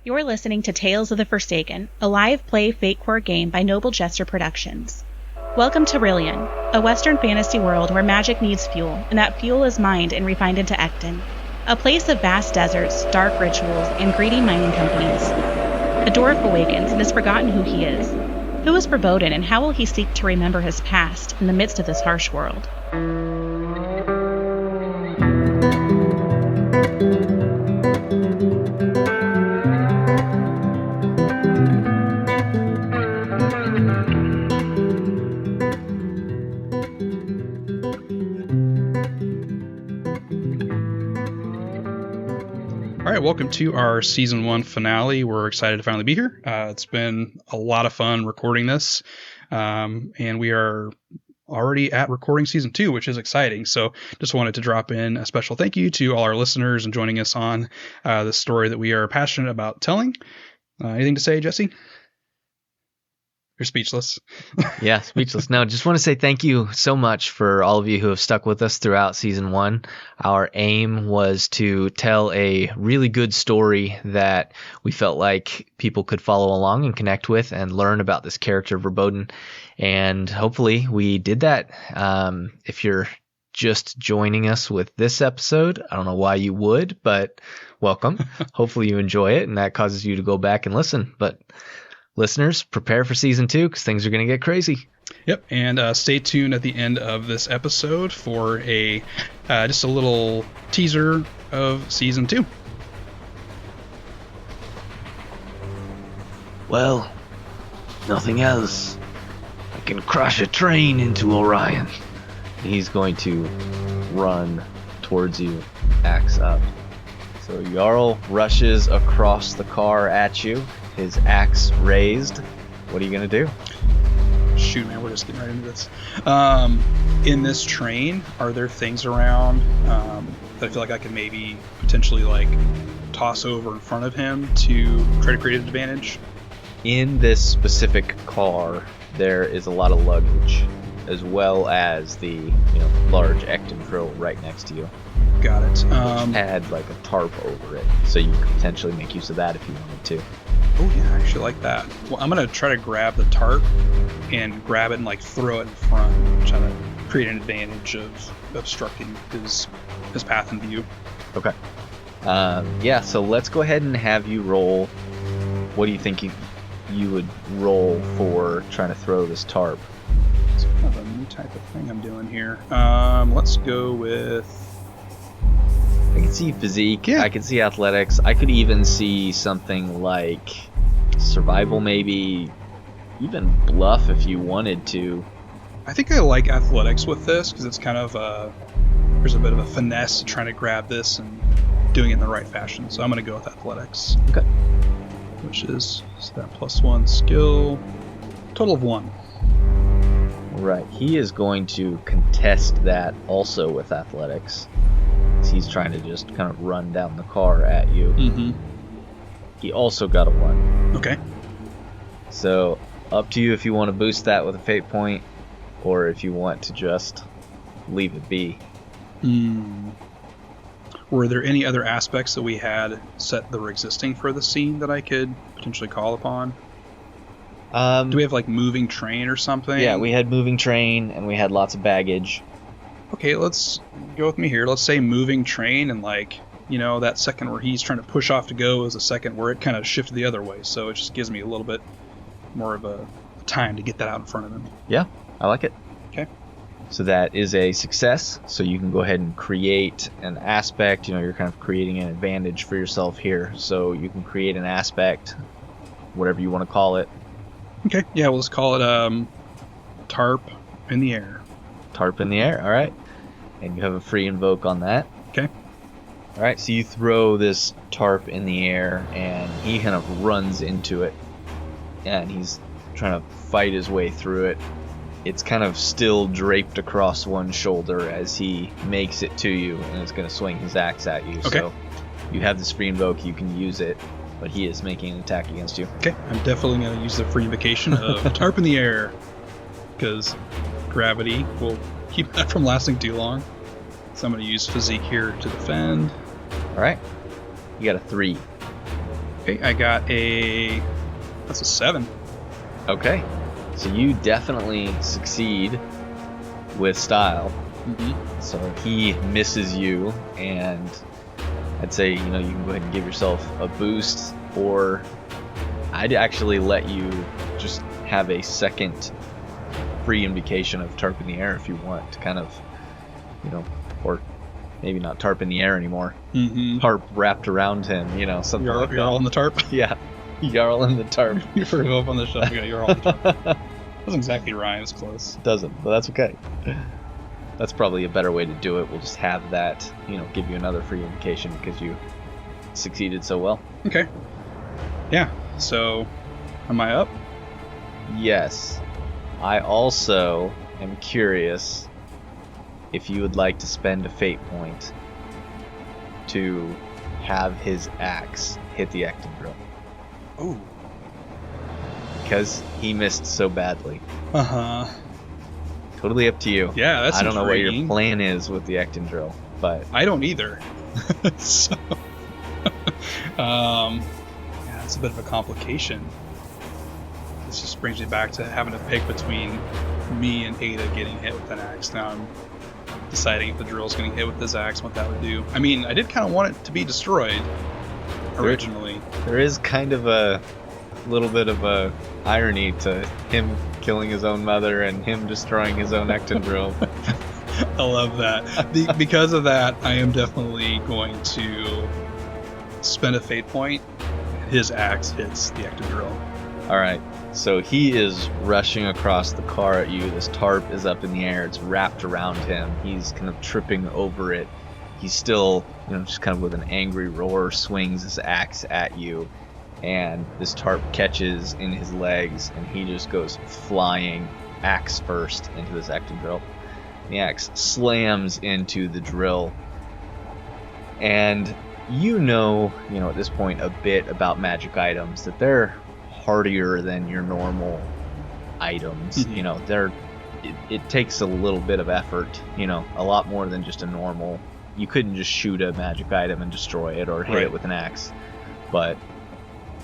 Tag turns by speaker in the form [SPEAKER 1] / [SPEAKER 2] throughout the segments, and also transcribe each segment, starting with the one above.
[SPEAKER 1] You're listening to Tales of the Forsaken, a live play fate core game by Noble Jester Productions. Welcome to Rillion, a western fantasy world where magic needs fuel, and that fuel is mined and refined into Ecton, a place of vast deserts, dark rituals, and greedy mining companies. A dwarf awakens and has forgotten who he is. Who is Verboden, and how will he seek to remember his past in the midst of this harsh world?
[SPEAKER 2] All right, welcome to our Season 1 finale. We're excited to finally be here. It's been a lot of fun recording this, and we are already at recording Season 2, which is exciting. So just wanted to drop in a special thank you to all our listeners and joining us on the story that we are passionate about telling. Anything to say, Jesse? You're speechless.
[SPEAKER 3] Yeah, speechless. No, just want to say thank you so much for all of you who have stuck with us throughout Season 1. Our aim was to tell a really good story that we felt like people could follow along and connect with and learn about this character, Verboden. And hopefully we did that. If you're just joining us with this episode, I don't know why you would, but welcome. Hopefully you enjoy it and that causes you to go back and listen. But listeners, prepare for Season 2 because things are going to get crazy.
[SPEAKER 2] Yep, and stay tuned at the end of this episode for a just a little teaser of Season 2.
[SPEAKER 3] Well, nothing else. I can crash a train into Orion. He's going to run towards you, axe up. So Jarl rushes across the car at you, his axe raised. What are you going to do?
[SPEAKER 2] Shoot, man, we're just getting right into this. In this train, are there things around that I feel like I could maybe potentially like toss over in front of him to try to create an advantage?
[SPEAKER 3] In this specific car, there is a lot of luggage, as well as the large Ecton drill right next to you.
[SPEAKER 2] Got it.
[SPEAKER 3] Add like a tarp over it, so you could potentially make use of that if you wanted to.
[SPEAKER 2] Oh yeah, I actually like that. Well, I'm gonna try to grab the tarp and grab it and like throw it in front, try to create an advantage of obstructing his path and view.
[SPEAKER 3] Okay. Yeah. So let's go ahead and have you roll. What do you think you would roll for trying to throw this tarp?
[SPEAKER 2] It's kind of a new type of thing I'm doing here. Let's go with.
[SPEAKER 3] I can see physique.
[SPEAKER 2] Yeah.
[SPEAKER 3] I can see athletics. I could even see something like survival, maybe even bluff if you wanted to.
[SPEAKER 2] I think I like athletics with this because it's kind of there's a bit of a finesse to trying to grab this and doing it in the right fashion. So I'm going to go with athletics.
[SPEAKER 3] Okay.
[SPEAKER 2] Which is that +1 skill. Total of 1.
[SPEAKER 3] Right. He is going to contest that also with athletics. He's trying to just kind of run down the car at you.
[SPEAKER 2] Mm-hmm.
[SPEAKER 3] He also got a 1.
[SPEAKER 2] Okay.
[SPEAKER 3] So up to you if you want to boost that with a fate point, or if you want to just leave it be.
[SPEAKER 2] Were there any other aspects that we had set that were existing for the scene that I could potentially call upon? Do we have like moving train or something?
[SPEAKER 3] Yeah, we had moving train and we had lots of baggage.
[SPEAKER 2] Okay, let's go with me here. Let's say moving train, and like, that second where he's trying to push off to go is a second where it kind of shifted the other way. So it just gives me a little bit more of a time to get that out in front of him.
[SPEAKER 3] Yeah, I like it.
[SPEAKER 2] Okay.
[SPEAKER 3] So that is a success. So you can go ahead and create an aspect. You're kind of creating an advantage for yourself here. So you can create an aspect, whatever you want to call it.
[SPEAKER 2] Okay. Yeah, we'll just call it tarp in the air.
[SPEAKER 3] Tarp in the air. All right. And you have a free invoke on that.
[SPEAKER 2] Okay.
[SPEAKER 3] All right, so you throw this tarp in the air, and he kind of runs into it, and he's trying to fight his way through it. It's kind of still draped across one shoulder as he makes it to you, and it's going to swing his axe at you.
[SPEAKER 2] Okay.
[SPEAKER 3] So you have this free invoke, you can use it, but he is making an attack against you.
[SPEAKER 2] Okay, I'm definitely going to use the free invocation of tarp in the air, because gravity will keep that from lasting too long. So I'm going to use physique here to defend.
[SPEAKER 3] All right. You got a 3.
[SPEAKER 2] Okay, that's a 7.
[SPEAKER 3] Okay. So you definitely succeed with style.
[SPEAKER 2] Mm-hmm.
[SPEAKER 3] So he misses you, and I'd say, you can go ahead and give yourself a boost, or I'd actually let you just have a second free invocation of tarp in the air if you want to kind of, or maybe not tarp in the air anymore.
[SPEAKER 2] Mm-hmm.
[SPEAKER 3] Tarp wrapped around him, something like that.
[SPEAKER 2] Jarl in the tarp?
[SPEAKER 3] Yeah, Jarl in the tarp.
[SPEAKER 2] You forgot up on the shelf. You got Jarl in the tarp. Doesn't exactly rhyme. It's close.
[SPEAKER 3] Doesn't, but that's okay. That's probably a better way to do it. We'll just have that, give you another free invocation because you succeeded so well.
[SPEAKER 2] Okay. Yeah. So, am I up?
[SPEAKER 3] Yes. I also am curious if you would like to spend a fate point to have his axe hit the Ecton drill.
[SPEAKER 2] Ooh.
[SPEAKER 3] Because he missed so badly.
[SPEAKER 2] Uh-huh.
[SPEAKER 3] Totally up to you.
[SPEAKER 2] Yeah, that's
[SPEAKER 3] I don't know what your
[SPEAKER 2] intriguing.
[SPEAKER 3] plan is with the Ecton drill, but
[SPEAKER 2] I don't either. So, yeah, it's a bit of a complication. This just brings me back to having to pick between me and Ada getting hit with an axe. Now I'm deciding if the drill's getting hit with this axe, what that would do. I mean, I did kind of want it to be destroyed originally.
[SPEAKER 3] There is kind of a little bit of a irony to him killing his own mother and him destroying his own Ecton drill.
[SPEAKER 2] I love that. Because of that, I am definitely going to spend a fate point. His axe hits the Ecton drill.
[SPEAKER 3] All right. So he is rushing across the car at you. This tarp is up in the air. It's wrapped around him. He's kind of tripping over it. He's still, just kind of with an angry roar, swings his axe at you. And this tarp catches in his legs, and he just goes flying, axe first, into this Ecton drill. The axe slams into the drill. And at this point a bit about magic items, that they're hardier than your normal items.
[SPEAKER 2] Mm-hmm.
[SPEAKER 3] It takes a little bit of effort, a lot more than just a normal. You couldn't just shoot a magic item and destroy it or hit
[SPEAKER 2] Right.
[SPEAKER 3] it with an axe. But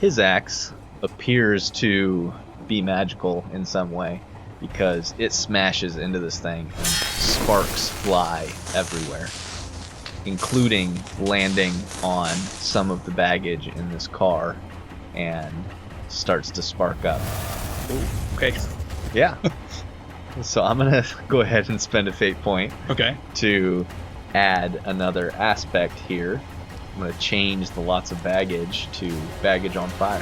[SPEAKER 3] his axe appears to be magical in some way, because it smashes into this thing and sparks fly everywhere, including landing on some of the baggage in this car, and starts to spark up.
[SPEAKER 2] Ooh, okay.
[SPEAKER 3] Yeah. So I'm going to go ahead and spend a fate point
[SPEAKER 2] Okay.
[SPEAKER 3] to add another aspect here. I'm going to change the lots of baggage to baggage on fire.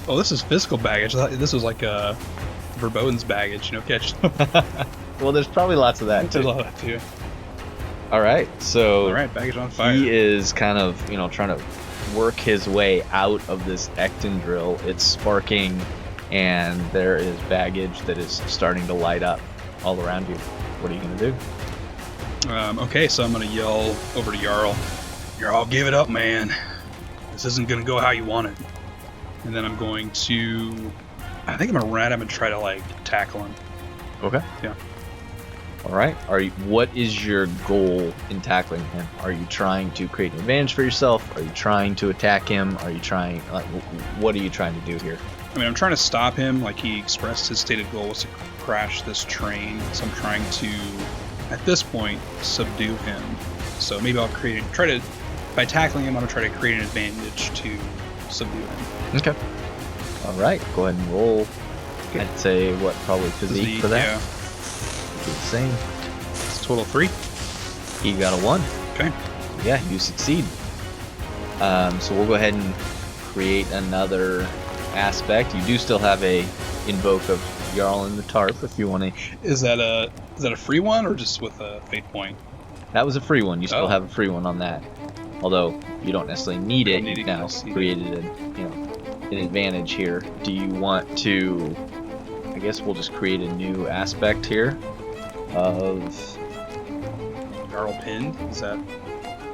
[SPEAKER 2] Oh, this is physical baggage. I thought this was like Verboden's baggage, catch.
[SPEAKER 3] Well, there's probably lots of that
[SPEAKER 2] There's a
[SPEAKER 3] too.
[SPEAKER 2] lot of that too.
[SPEAKER 3] All right, so
[SPEAKER 2] All right, baggage on fire.
[SPEAKER 3] he is kind of, trying to work his way out of this Ecton drill. It's sparking, and there is baggage that is starting to light up all around you. What are you going to do?
[SPEAKER 2] Okay, so I'm going to yell over to Jarl. Jarl, give it up, man. This isn't going to go how you want it. And then I'm going to... I think I'm going to run at him and try to, tackle him.
[SPEAKER 3] Okay.
[SPEAKER 2] Yeah.
[SPEAKER 3] All right. What is your goal in tackling him? Are you trying to create an advantage for yourself? Are you trying to attack him? Are you trying... what are you trying to do here?
[SPEAKER 2] I mean, I'm trying to stop him. He expressed his stated goal was to crash this train. So I'm trying to, at this point, subdue him. So maybe I'll by tackling him, I'm going to try to create an advantage to subdue him.
[SPEAKER 3] Okay. All right. Go ahead and roll.
[SPEAKER 2] Okay.
[SPEAKER 3] I'd say, probably physique for that?
[SPEAKER 2] Yeah.
[SPEAKER 3] Do the same.
[SPEAKER 2] It's a total of 3.
[SPEAKER 3] He got a 1.
[SPEAKER 2] Okay.
[SPEAKER 3] Yeah, you succeed. So we'll go ahead and create another aspect. You do still have a invoke of Jarl in the tarp if you want to.
[SPEAKER 2] Is that a free one or just with a fate point?
[SPEAKER 3] That was a free one. You still
[SPEAKER 2] Oh.
[SPEAKER 3] have a free one on that. Although you don't necessarily need it.
[SPEAKER 2] Don't need
[SPEAKER 3] You've
[SPEAKER 2] it,
[SPEAKER 3] now
[SPEAKER 2] yes, you
[SPEAKER 3] created an advantage here. Do you want to? I guess we'll just create a new aspect here of.
[SPEAKER 2] Jarl pinned? Is that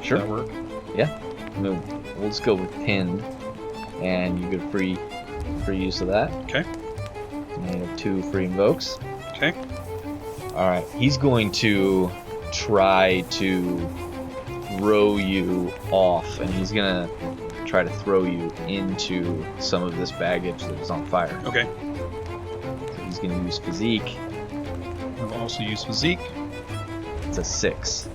[SPEAKER 3] Sure.
[SPEAKER 2] Does that work?
[SPEAKER 3] Yeah. We'll just go with pinned, and you get free use of that.
[SPEAKER 2] Okay.
[SPEAKER 3] And you have 2 free invokes.
[SPEAKER 2] Okay.
[SPEAKER 3] All right. He's going to try to throw you off, and he's gonna try to throw you into some of this baggage that is on fire.
[SPEAKER 2] Okay.
[SPEAKER 3] So he's going to use physique.
[SPEAKER 2] I will also use physique.
[SPEAKER 3] It's a 6.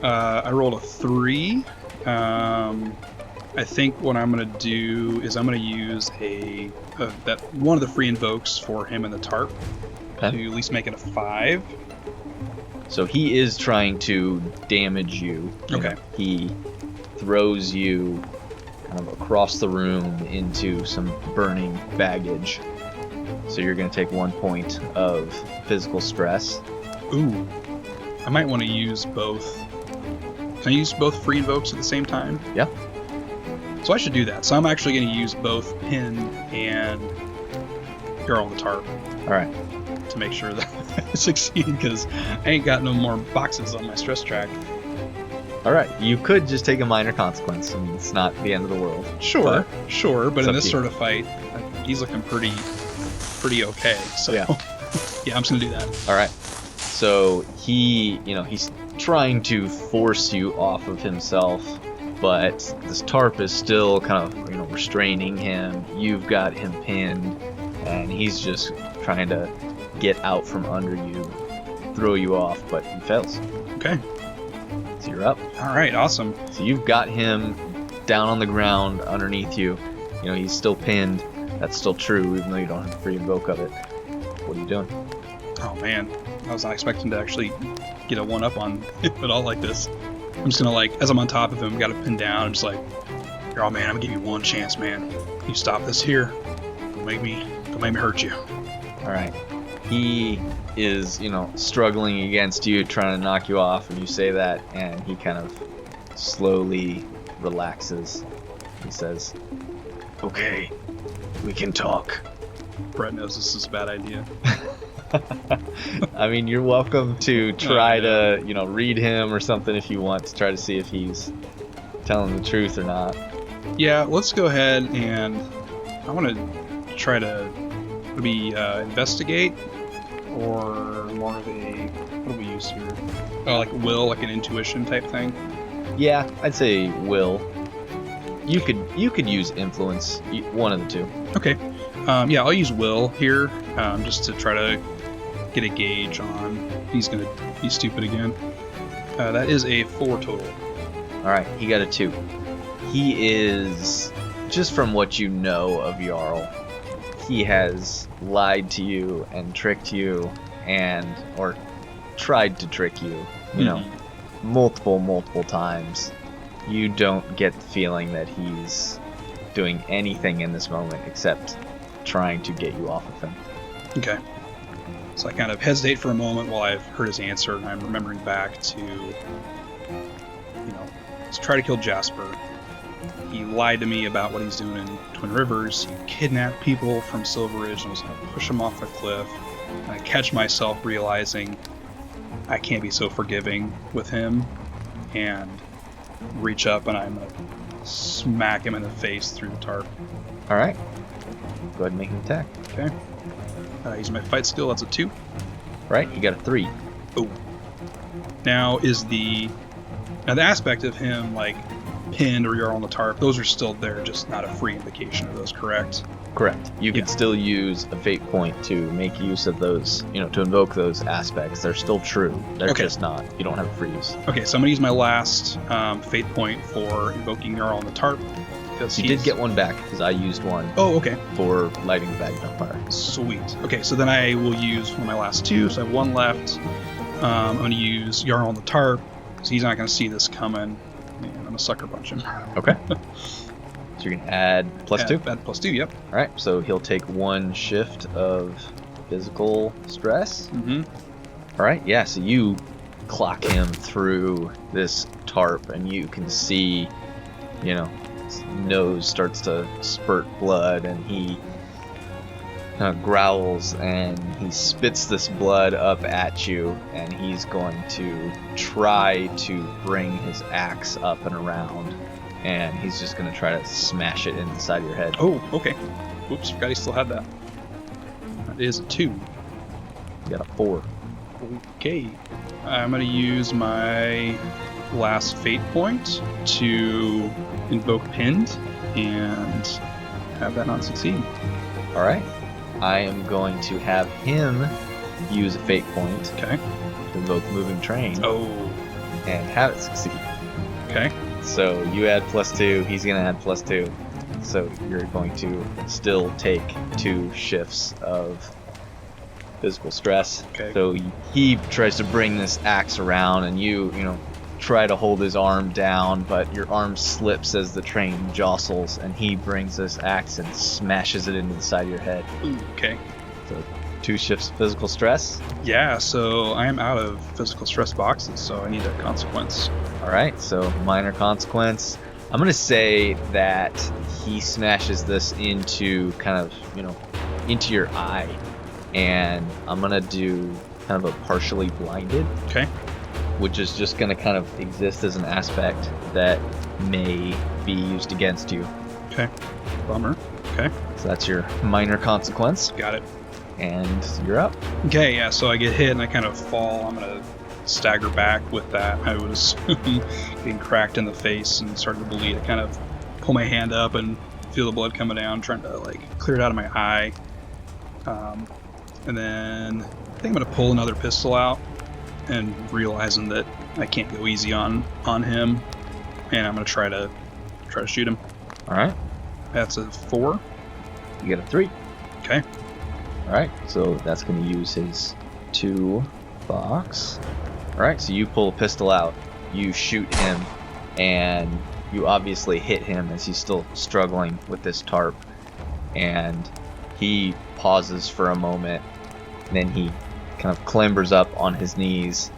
[SPEAKER 2] I rolled a 3. I think what I'm going to do is I'm going to use that one of the free invokes for him in the tarp to at least make it a 5.
[SPEAKER 3] So he is trying to damage you.
[SPEAKER 2] Okay.
[SPEAKER 3] He throws you kind of across the room into some burning baggage. So you're going to take 1 point of physical stress.
[SPEAKER 2] Ooh. I might want to use both. Can I use both free invokes at the same time?
[SPEAKER 3] Yeah.
[SPEAKER 2] So I should do that. So I'm actually going to use both Pin and Girl on the Tarp.
[SPEAKER 3] All right.
[SPEAKER 2] To make sure that I succeed, because I ain't got no more boxes on my stress track.
[SPEAKER 3] All right. You could just take a minor consequence. I mean, it's not the end of the world.
[SPEAKER 2] Sure. But in this
[SPEAKER 3] to
[SPEAKER 2] sort of fight, he's looking pretty okay. So
[SPEAKER 3] yeah,
[SPEAKER 2] I'm just going to do that.
[SPEAKER 3] All right. So he's trying to force you off of himself, but this tarp is still kind of, restraining him. You've got him pinned, and he's just trying to get out from under you, throw you off, but he fails.
[SPEAKER 2] Okay.
[SPEAKER 3] So you're up.
[SPEAKER 2] All right, awesome.
[SPEAKER 3] So you've got him down on the ground underneath you. He's still pinned. That's still true, even though you don't have a free invoke of it. What are you doing?
[SPEAKER 2] Oh, man. I was not expecting to actually get a 1-up on him at all like this. I'm just going to, as I'm on top of him, got to pin down. I'm just like, oh, man, I'm going to give you one chance, man. You stop this here. Don't make me hurt you.
[SPEAKER 3] All right. He is, struggling against you, trying to knock you off, and you say that, and he kind of slowly relaxes. He says, okay, we can talk.
[SPEAKER 2] Brett knows this is a bad idea.
[SPEAKER 3] I mean, you're welcome to try to, read him or something if you want to try to see if he's telling the truth or not.
[SPEAKER 2] Yeah, let's go ahead and I want to try to maybe investigate, or more of a, what do we use here? Oh, like will, like an intuition type thing?
[SPEAKER 3] Yeah, I'd say will. You could use influence, one of the two.
[SPEAKER 2] Okay. Yeah, I'll use will here, just to try to get a gauge on he's gonna be stupid again. That is a 4 total.
[SPEAKER 3] All right, he got a 2. He is, just from what you know of Jarl, he has lied to you and tricked you or tried to trick you, multiple times. You don't get the feeling that he's doing anything in this moment except trying to get you off of him.
[SPEAKER 2] Okay. So I kind of hesitate for a moment while I've heard his answer, and I'm remembering back to, to try to kill Jasper. He lied to me about what he's doing in Twin Rivers. He kidnapped people from Silver Ridge and was going to push them off a cliff. And I catch myself realizing I can't be so forgiving with him, and reach up and I'm going to smack him in the face through the tarp.
[SPEAKER 3] All right. Go ahead and make an attack.
[SPEAKER 2] Okay. Use my fight skill. That's a 2.
[SPEAKER 3] Right. You got a 3.
[SPEAKER 2] Oh. Now the aspect of him pinned or you're on the tarp, those are still there, just not a free invocation of those, correct?
[SPEAKER 3] Correct. You could still use a fate point to make use of those, to invoke those aspects. They're still true. They're just not. You don't have a free use.
[SPEAKER 2] Okay, so I'm going to use my last fate point for invoking Jarl on the tarp.
[SPEAKER 3] You did get one back, because I used one.
[SPEAKER 2] Oh, okay.
[SPEAKER 3] For lighting the bag on fire.
[SPEAKER 2] Sweet. Okay, so then I will use one of my last 2, so I have 1 left. I'm going to use Jarl on the tarp, because he's not going to see this coming. And I'm going to sucker punch him.
[SPEAKER 3] Okay. So you're going to add +2?
[SPEAKER 2] Add +2, yep.
[SPEAKER 3] All right, so he'll take 1 shift of physical stress.
[SPEAKER 2] Mm-hmm.
[SPEAKER 3] All right, yeah, so you clock him through this tarp, and you can see, his nose starts to spurt blood, and he kind of growls, and he spits this blood up at you, and he's going to try to bring his axe up and around, and he's just going to try to smash it in the side of your head.
[SPEAKER 2] Oh, okay. Oops, forgot he still had that. That is a 2.
[SPEAKER 3] You got a 4.
[SPEAKER 2] Okay. I'm going to use my last fate point to invoke Pinned. and have that not succeed.
[SPEAKER 3] All right. I am going to have him use a fate point
[SPEAKER 2] Okay.
[SPEAKER 3] to invoke moving train
[SPEAKER 2] Oh.
[SPEAKER 3] and have it succeed.
[SPEAKER 2] Okay.
[SPEAKER 3] So you add +2, he's going to add +2. So you're going to still take 2 shifts of physical stress.
[SPEAKER 2] Okay.
[SPEAKER 3] So he tries to bring this axe around, and you try to hold his arm down, but your arm slips as the train jostles, and he brings this axe and smashes it into the side of your head.
[SPEAKER 2] Ooh, okay.
[SPEAKER 3] So 2 shifts of physical stress.
[SPEAKER 2] Yeah, so I am out of physical stress boxes, so I need a consequence.
[SPEAKER 3] All right, so minor consequence. I'm going to say that he smashes this into kind of, into your eye, and I'm going to do kind of a partially blinded,
[SPEAKER 2] Okay.
[SPEAKER 3] which is just going to kind of exist as an aspect that may be used against you.
[SPEAKER 2] Okay. Bummer. Okay.
[SPEAKER 3] So that's your minor consequence,
[SPEAKER 2] Got it.
[SPEAKER 3] and you're up.
[SPEAKER 2] Okay, yeah, so I get hit and I kind of fall. I'm going to stagger back with that. I would assume getting cracked in the face and starting to bleed. I kind of pull my hand up and feel the blood coming down, trying to clear it out of my eye. And then I think I'm going to pull another pistol out and realizing that I can't go easy on him, and I'm going to try to shoot him.
[SPEAKER 3] All right,
[SPEAKER 2] That's a 4.
[SPEAKER 3] you get a 3.
[SPEAKER 2] Okay.
[SPEAKER 3] All right, so that's going to use his 2 box. All right, so you pull a pistol out, you shoot him, and you obviously hit him as he's still struggling with this tarp. And he pauses for a moment, and then he kind of clambers up on his knees.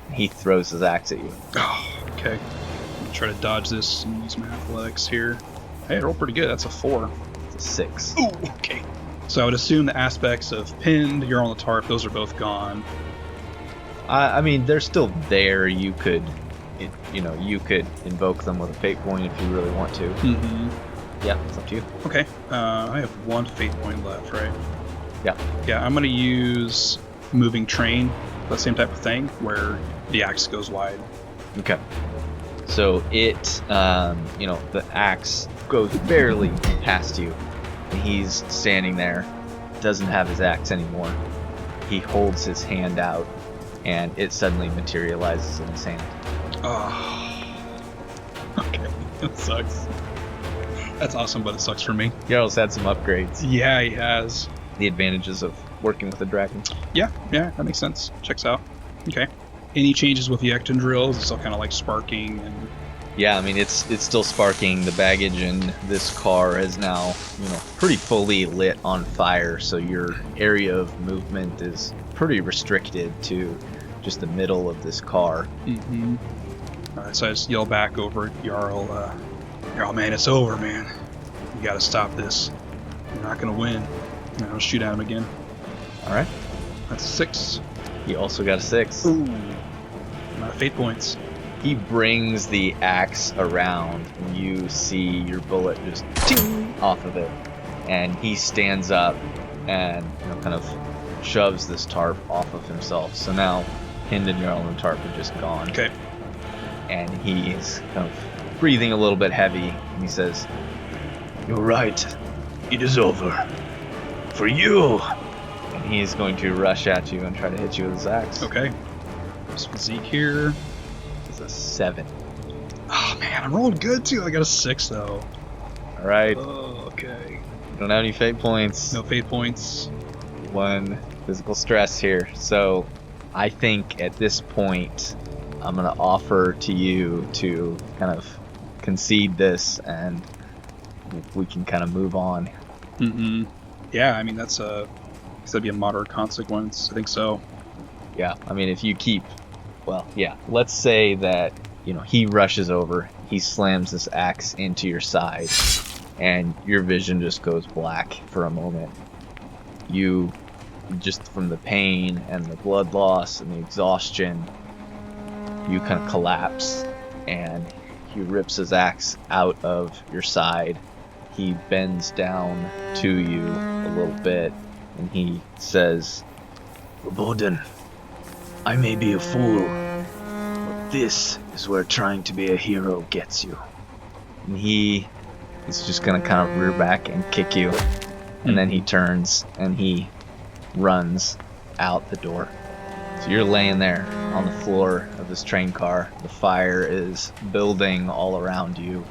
[SPEAKER 3] And he throws his axe at you.
[SPEAKER 2] Oh, okay. I'm gonna try to dodge this and use my athletics here. Hey, I rolled pretty good. That's a 4.
[SPEAKER 3] It's a 6.
[SPEAKER 2] Ooh, okay. So I would assume the aspects of pinned, you're on the tarp, those are both gone.
[SPEAKER 3] I mean, they're still there. You could, you could invoke them with a fate point if you really want to.
[SPEAKER 2] Mm-hmm.
[SPEAKER 3] Yeah, it's up to you.
[SPEAKER 2] Okay. I have 1 fate point left, right?
[SPEAKER 3] Yeah.
[SPEAKER 2] Yeah, I'm gonna use moving train, that same type of thing, where the axe goes wide.
[SPEAKER 3] Okay. So it, the axe goes barely past you, and he's standing there, doesn't have his axe anymore. He holds his hand out, and it suddenly materializes in his hand.
[SPEAKER 2] Oh. Okay. That sucks. That's awesome, but it sucks for me.
[SPEAKER 3] Jarl's had some upgrades.
[SPEAKER 2] Yeah, he has.
[SPEAKER 3] The advantages of working with a dragon.
[SPEAKER 2] Yeah, that makes sense. Checks out. Okay. Any changes with the Ecton drills? It's still kind of like sparking and...
[SPEAKER 3] Yeah, I mean, it's still sparking. The baggage in this car is now, pretty fully lit on fire, so your area of movement is pretty restricted to just the middle of this car.
[SPEAKER 2] Mm-hmm. Alright, so I just yell back over at Jarl, Jarl, man, it's over, man. You gotta stop this. You're not gonna win. And I'll shoot at him again.
[SPEAKER 3] All right.
[SPEAKER 2] That's a 6.
[SPEAKER 3] He also got a 6.
[SPEAKER 2] Ooh. Not fate points.
[SPEAKER 3] He brings the axe around, and you see your bullet just ting off of it. And he stands up and kind of shoves this tarp off of himself. So now Hind and Jarl and the tarp are just gone.
[SPEAKER 2] Okay.
[SPEAKER 3] And he's kind of breathing a little bit heavy. And he says, "You're right. It is over. For you." And he's going to rush at you and try to hit you with his axe.
[SPEAKER 2] Okay. This physique here.
[SPEAKER 3] It's a 7.
[SPEAKER 2] Oh, man, I'm rolling good, too. I got a 6, though.
[SPEAKER 3] All right.
[SPEAKER 2] Oh, okay.
[SPEAKER 3] You don't have any fate points.
[SPEAKER 2] No fate points.
[SPEAKER 3] 1 physical stress here. So I think at this point, I'm going to offer to you to kind of concede this, and we can kind of move on.
[SPEAKER 2] Mm-hmm. Yeah, I mean, that'd be a moderate consequence. I think so.
[SPEAKER 3] Yeah, I mean, if you keep, let's say that, he rushes over, he slams this axe into your side, and your vision just goes black for a moment. You, just from the pain and the blood loss and the exhaustion, you kind of collapse, and he rips his axe out of your side. He bends down to you a little bit, and he says, "Verboden, I may be a fool, but this is where trying to be a hero gets you." And he He's just gonna kind of rear back and kick you, and then he turns and he runs out the door. So you're laying there on the floor of this train car. The fire is building all around you.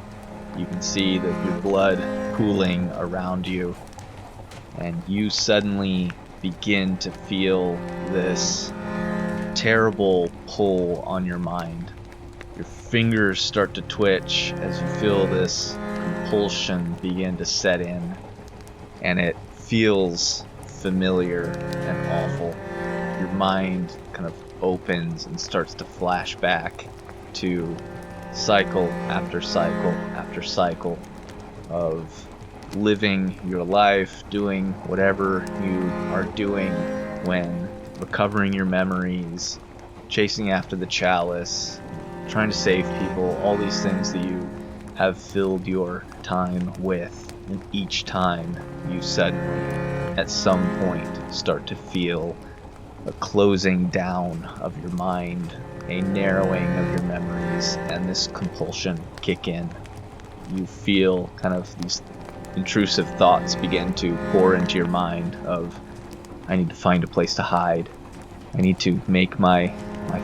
[SPEAKER 3] You can see that your blood pooling around you, and you suddenly begin to feel this terrible pull on your mind. Your fingers start to twitch as you feel this compulsion begin to set in, and it feels familiar and awful. Your mind kind of opens and starts to flash back to cycle after cycle after cycle of living your life, doing whatever you are doing when recovering your memories, chasing after the chalice, trying to save people, all these things that you have filled your time with. And each time you suddenly, at some point, start to feel a closing down of your mind, a narrowing of your memories, and this compulsion kick in. You feel kind of these intrusive thoughts begin to pour into your mind of, I need to find a place to hide. I need to make my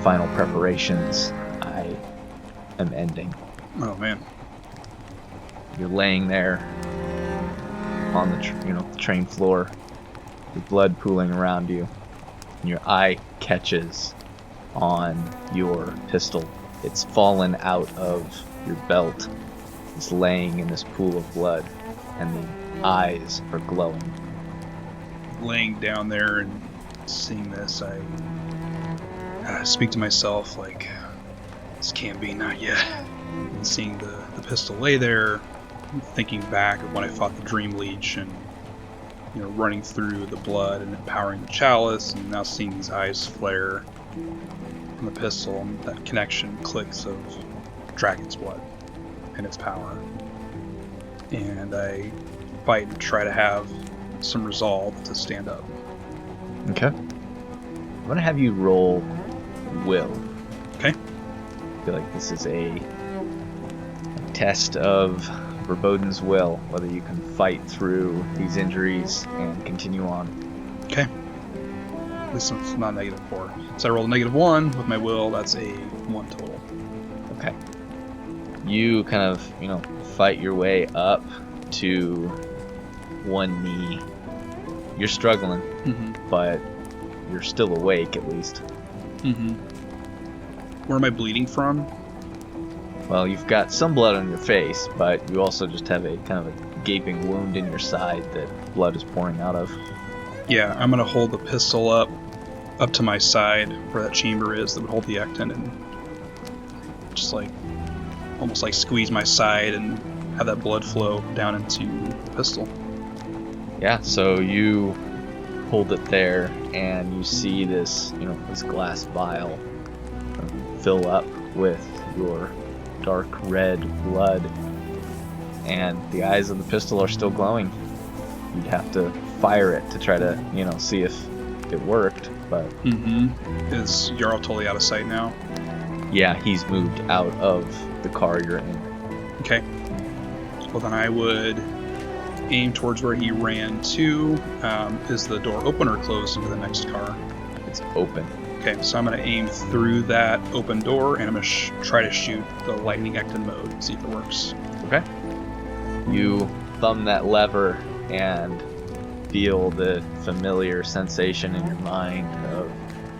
[SPEAKER 3] final preparations. I am ending.
[SPEAKER 2] Oh man.
[SPEAKER 3] You're laying there on the train floor, your blood pooling around you, and your eye catches on your pistol. It's fallen out of your belt. It's laying in this pool of blood, and the eyes are glowing.
[SPEAKER 2] Laying down there and seeing this, I speak to myself like, this can't be, not yet. And seeing the pistol lay there, thinking back of when I fought the Dream Leech and running through the blood and empowering the chalice, and now seeing these eyes flare from the pistol, and that connection clicks of dragon's blood and its power. And I fight and try to have some resolve to stand up.
[SPEAKER 3] Okay. I'm gonna have you roll will.
[SPEAKER 2] Okay.
[SPEAKER 3] I feel like this is a test of Verboden's will, whether you can fight through these injuries and continue on.
[SPEAKER 2] Okay. At least it's not -4. So I rolled a -1 with my will. That's a 1 total.
[SPEAKER 3] Okay. You kind of, fight your way up to one knee. You're struggling, but you're still awake at least.
[SPEAKER 2] Where am I bleeding from?
[SPEAKER 3] Well, you've got some blood on your face, but you also just have a kind of a gaping wound in your side that blood is pouring out of.
[SPEAKER 2] Yeah, I'm gonna hold the pistol up to my side where that chamber is that would hold the ecton, and just almost like squeeze my side and have that blood flow down into the pistol.
[SPEAKER 3] Yeah, so you hold it there, and you see this, this glass vial fill up with your dark red blood, and the eyes of the pistol are still glowing. You'd have to fire it to try to, see if it worked, but...
[SPEAKER 2] Is Jarl totally out of sight now?
[SPEAKER 3] Yeah, he's moved out of the car you're in.
[SPEAKER 2] Okay. Well, then I would aim towards where he ran to. Is the door open or closed into the next car?
[SPEAKER 3] It's open.
[SPEAKER 2] Okay, so I'm going to aim through that open door, and I'm going to try to shoot the lightning ecton mode and see if it works.
[SPEAKER 3] Okay. You thumb that lever and feel the familiar sensation in your mind of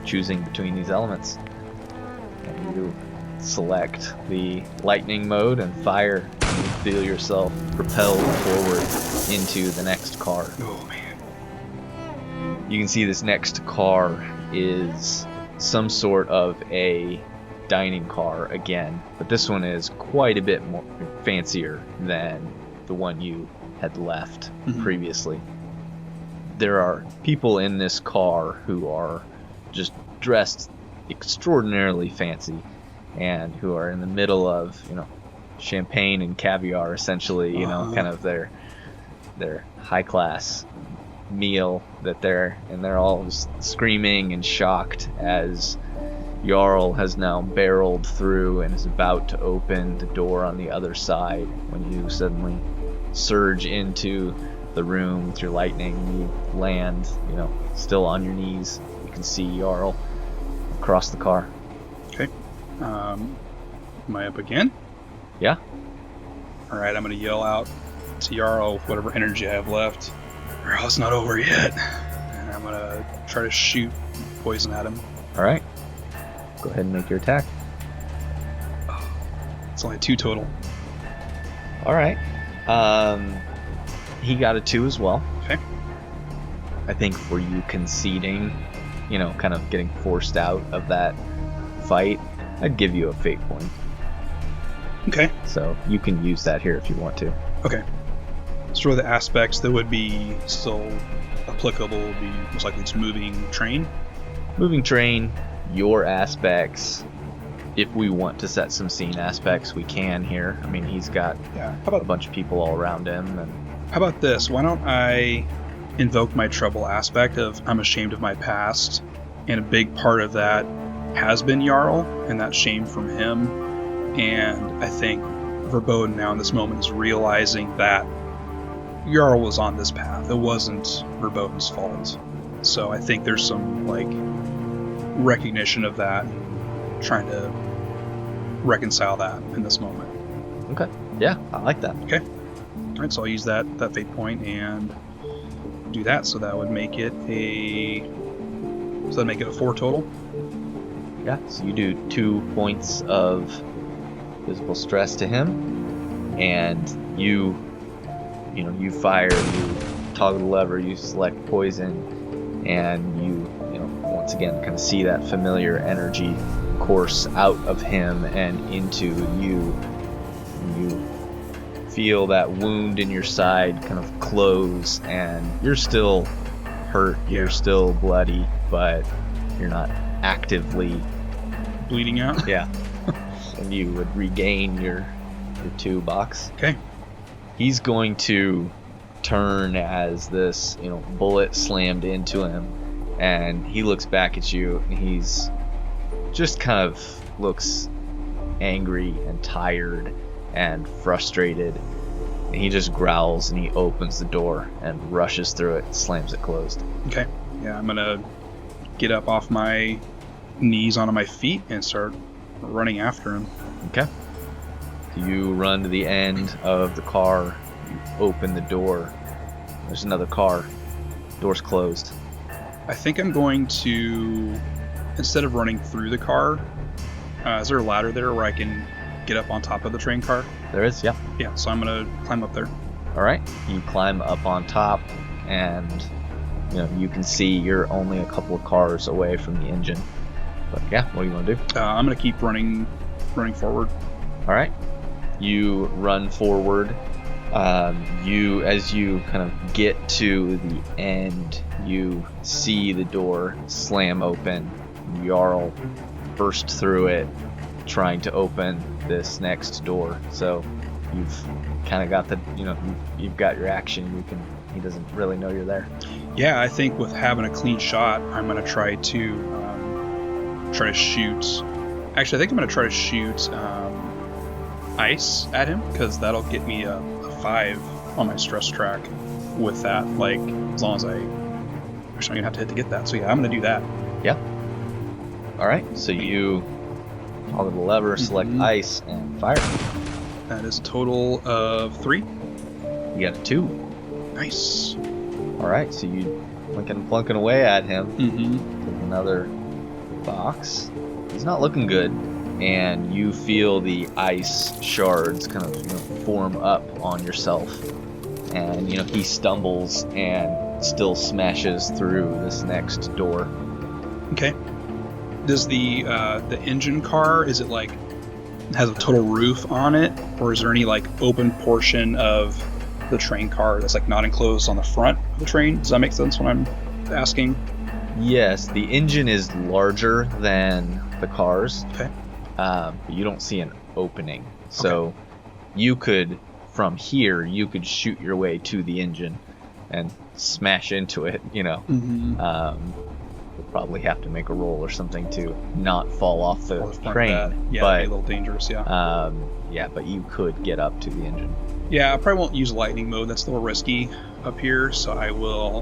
[SPEAKER 3] choosing between these elements. And you select the lightning mode and fire, and you feel yourself propelled forward into the next car.
[SPEAKER 2] Oh, man.
[SPEAKER 3] You can see this next car is some sort of a dining car again, but this one is quite a bit more fancier than the one you had left previously. There are people in this car who are just dressed extraordinarily fancy and who are in the middle of, champagne and caviar, essentially, kind of their high class meal that they're all screaming and shocked as Jarl has now barreled through and is about to open the door on the other side when you suddenly surge into the room with your lightning. You land, still on your knees. You can see Jarl across the car.
[SPEAKER 2] Okay. Am I up again?
[SPEAKER 3] Yeah.
[SPEAKER 2] All right, I'm going to yell out to Jarl whatever energy I have left. Jarl, it's not over yet. And I'm going to try to shoot poison at him.
[SPEAKER 3] All right. Go ahead and make your attack.
[SPEAKER 2] It's only 2 total.
[SPEAKER 3] All right. He got a 2 as well.
[SPEAKER 2] Okay.
[SPEAKER 3] I think for you conceding, kind of getting forced out of that fight, I'd give you a fate point.
[SPEAKER 2] Okay.
[SPEAKER 3] So you can use that here if you want to.
[SPEAKER 2] Okay. So the aspects that would be still applicable would be most likely it's moving train.
[SPEAKER 3] Moving train, your aspects. If we want to set some scene aspects, we can here. I mean, he's got a bunch of people all around him. And
[SPEAKER 2] how about this? Why don't I invoke my trouble aspect of I'm ashamed of my past, and a big part of that has been Jarl, and that shame from him. And I think Verboden now in this moment is realizing that Jarl was on this path. It wasn't Verboden's fault. So I think there's some recognition of that, trying to reconcile that in this moment.
[SPEAKER 3] Okay. Yeah, I like that.
[SPEAKER 2] Okay. All right, so I'll use that fate point and do that. So that would make it a 4 total.
[SPEAKER 3] Yeah. So you do 2 points of physical stress to him, and you fire, you toggle the lever, you select poison, and you once again kind of see that familiar energy course out of him and into you. You feel that wound in your side kind of close, and you're still hurt, you're still bloody, but you're not actively
[SPEAKER 2] bleeding out.
[SPEAKER 3] Yeah. And you would regain your 2 box.
[SPEAKER 2] Okay.
[SPEAKER 3] He's going to turn as this bullet slammed into him, and he looks back at you, and he's just kind of looks angry and tired and frustrated, and he just growls and he opens the door and rushes through it and slams it closed.
[SPEAKER 2] Okay. Yeah, I'm gonna get up off my knees onto my feet and start running after him.
[SPEAKER 3] Okay. You run to the end of the car, you open the door, there's another car, door's closed.
[SPEAKER 2] I think I'm going to, instead of running through the car, is there a ladder there where I can get up on top of the train car?
[SPEAKER 3] There is, yeah.
[SPEAKER 2] Yeah, so I'm going to climb up there.
[SPEAKER 3] All right, you climb up on top, and you can see you're only a couple of cars away from the engine. But yeah, what do you want to do?
[SPEAKER 2] I'm going to keep running forward.
[SPEAKER 3] All right, you run forward. As you kind of get to the end, you see the door slam open. Jarl burst through it, trying to open this next door. So you've kind of got you've got your action. He doesn't really know you're there.
[SPEAKER 2] Yeah, I think with having a clean shot, I'm going to try to shoot. Actually, I think I'm going to try to shoot ice at him, because that'll get me a 5 on my stress track with that, as long as I actually I'm gonna have to hit to get that. So yeah, I'm gonna do that.
[SPEAKER 3] Yeah. All right, so you toggle the lever, select ice, and fire.
[SPEAKER 2] That is a total of 3.
[SPEAKER 3] You got a 2.
[SPEAKER 2] Nice.
[SPEAKER 3] All right, so you plunking away at him.
[SPEAKER 2] Take
[SPEAKER 3] another box. He's not looking good, and you feel the ice shards kind of form up on yourself, and he stumbles and still smashes through this next door.
[SPEAKER 2] Okay. Does the engine car, is it has a total roof on it, or is there any open portion of the train car that's not enclosed on the front of the train? Does that make sense when I'm asking?
[SPEAKER 3] Yes, the engine is larger than the cars.
[SPEAKER 2] Okay.
[SPEAKER 3] But you don't see an opening. So you could, from here, you could shoot your way to the engine and smash into it, You'll probably have to make a roll or something to not fall off the train.
[SPEAKER 2] Yeah,
[SPEAKER 3] but
[SPEAKER 2] that'd be a little dangerous, yeah.
[SPEAKER 3] But you could get up to the engine.
[SPEAKER 2] Yeah, I probably won't use lightning mode. That's a little risky up here, so I will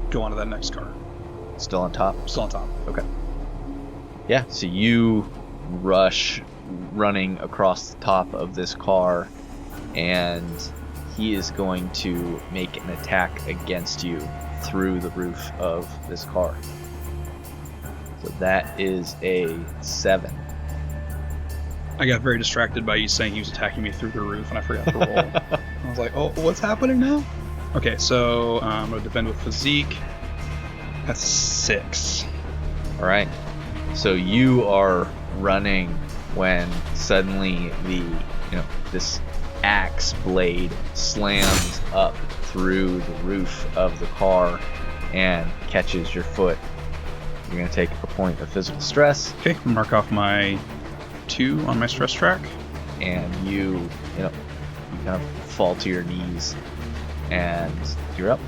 [SPEAKER 2] go on to that next car.
[SPEAKER 3] Still on top?
[SPEAKER 2] Still on top.
[SPEAKER 3] Okay. Yeah, so you rush running across the top of this car, and he is going to make an attack against you through the roof of this car. So that is a 7.
[SPEAKER 2] I got very distracted by you saying he was attacking me through the roof, and I forgot to roll. I was like, oh, what's happening now? Okay, so I'm going to defend with physique. That's 6.
[SPEAKER 3] All right. So you are running when suddenly this axe blade slams up through the roof of the car and catches your foot. You're going to take a point of physical stress.
[SPEAKER 2] Okay, mark off my 2 on my stress track.
[SPEAKER 3] And you kind of fall to your knees and you're up.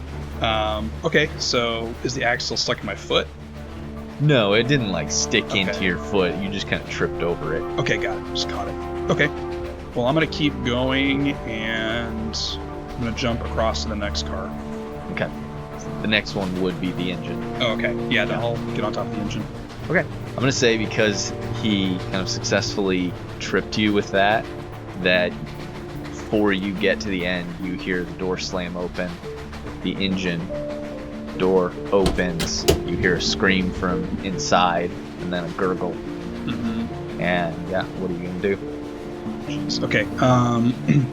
[SPEAKER 2] Okay, so is the axe still stuck in my foot?
[SPEAKER 3] No, it didn't stick into your foot. You just kind of tripped over it.
[SPEAKER 2] Okay, got it. Just caught it. Okay. Well, I'm going to keep going, and I'm going to jump across to the next car.
[SPEAKER 3] Okay. The next one would be the engine.
[SPEAKER 2] Oh, okay. Yeah, then I'll get on top of the engine.
[SPEAKER 3] Okay. I'm going to say because he kind of successfully tripped you with that before you get to the end, you hear the door slam open. The engine door opens. You hear a scream from inside, and then a gurgle.
[SPEAKER 2] Mm-hmm.
[SPEAKER 3] And yeah, what are you going to do?
[SPEAKER 2] Jeez. Okay.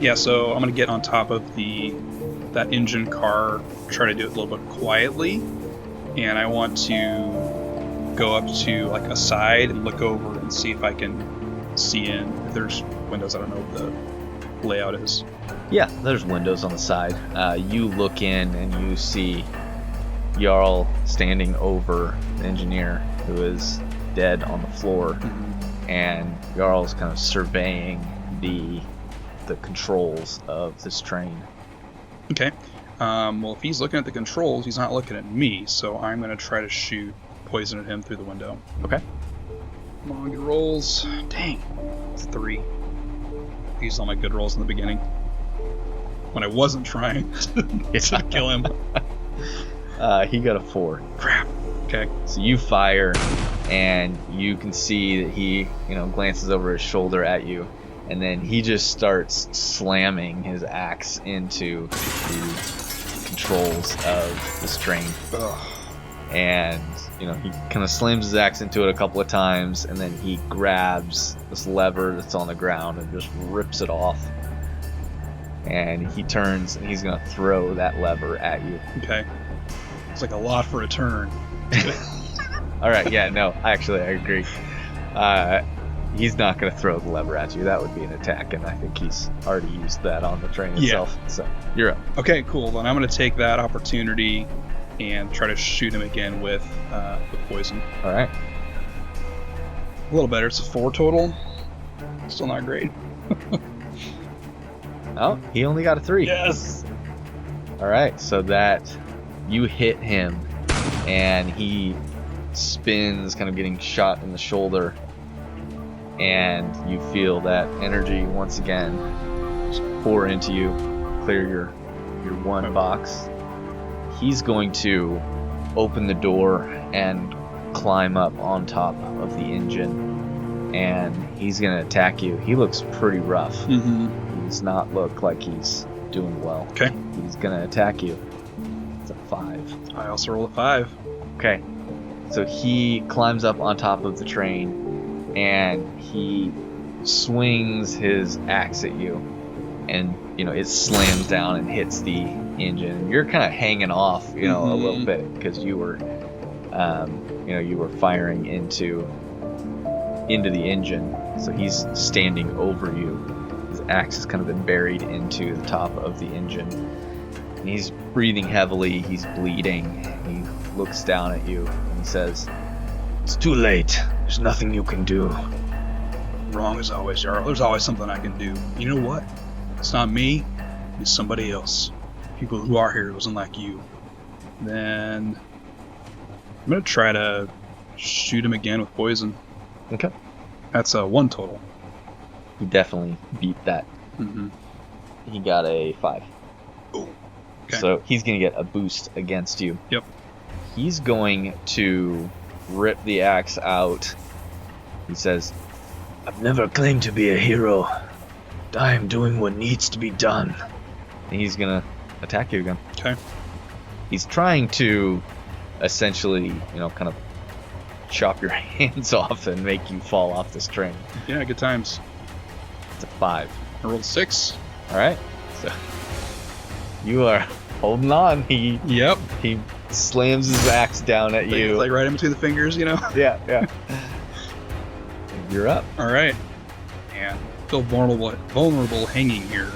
[SPEAKER 2] Yeah, so I'm going to get on top of that engine car, try to do it a little bit quietly, and I want to go up to a side and look over and see if I can see in. If there's windows, I don't know what the layout is.
[SPEAKER 3] Yeah, there's windows on the side. You look in and you see Jarl standing over the engineer who is dead on the floor, and Jarl's kind of surveying the controls of this train.
[SPEAKER 2] Okay. Well, if he's looking at the controls, he's not looking at me, so I'm going to try to shoot poison at him through the window.
[SPEAKER 3] Okay.
[SPEAKER 2] Come on, good rolls. Dang. It's 3. I used all my good rolls in the beginning when I wasn't trying to kill him.
[SPEAKER 3] He got a 4.
[SPEAKER 2] Crap. Okay.
[SPEAKER 3] So you fire, and you can see that he, glances over his shoulder at you, and then he just starts slamming his axe into the controls of this train.
[SPEAKER 2] Ugh.
[SPEAKER 3] And, he kind of slams his axe into it a couple of times, and then he grabs this lever that's on the ground and just rips it off. And he turns, and he's going to throw that lever at you.
[SPEAKER 2] Okay. It's like a lot for a turn.
[SPEAKER 3] All right, yeah, no, actually, I agree. He's not going to throw the lever at you. That would be an attack, and I think he's already used that on the train itself. Yeah. So you're up.
[SPEAKER 2] Okay, cool. Then I'm going to take that opportunity and try to shoot him again with poison.
[SPEAKER 3] All right.
[SPEAKER 2] A little better. It's a 4 total. Still not great.
[SPEAKER 3] Oh, he only got a 3.
[SPEAKER 2] Yes.
[SPEAKER 3] All right, so that you hit him, and he spins, kind of getting shot in the shoulder, and you feel that energy once again just pour into you, clear your 1 box. He's going to open the door and climb up on top of the engine, and he's going to attack you. He looks pretty rough.
[SPEAKER 2] Mm-hmm.
[SPEAKER 3] He does not look like he's doing well.
[SPEAKER 2] Okay.
[SPEAKER 3] He's going to attack you. It's a 5.
[SPEAKER 2] I also roll a 5.
[SPEAKER 3] Okay. So he climbs up on top of the train, and he swings his axe at you, and it slams down and hits the engine. You're kind of hanging off, a little bit, because you were firing into the engine. So he's standing over you. His axe has kind of been buried into the top of the engine, and he's breathing heavily. He's bleeding. He looks down at you and he says, "It's too late. There's nothing you can do."
[SPEAKER 2] Wrong as always, Jarl. There's always something I can do. You know what? It's not me. It's somebody else. People who are heroes unlike you. Then I'm going to try to shoot him again with poison.
[SPEAKER 3] Okay.
[SPEAKER 2] That's a 1 total.
[SPEAKER 3] You definitely beat that.
[SPEAKER 2] Mm-hmm.
[SPEAKER 3] He got a 5.
[SPEAKER 2] Oh. Okay.
[SPEAKER 3] So he's going to get a boost against you.
[SPEAKER 2] Yep.
[SPEAKER 3] He's going to rip the axe out. He says, "I've never claimed to be a hero. I am doing what needs to be done." And he's going to attack you again.
[SPEAKER 2] Okay.
[SPEAKER 3] He's trying to essentially, kind of chop your hands off and make you fall off this train.
[SPEAKER 2] Yeah, good times.
[SPEAKER 3] It's a 5.
[SPEAKER 2] I rolled a 6.
[SPEAKER 3] All right. So you are holding on. He slams his axe down at you.
[SPEAKER 2] Like right in between the fingers,
[SPEAKER 3] Yeah. You're up.
[SPEAKER 2] All right. And feel vulnerable hanging here.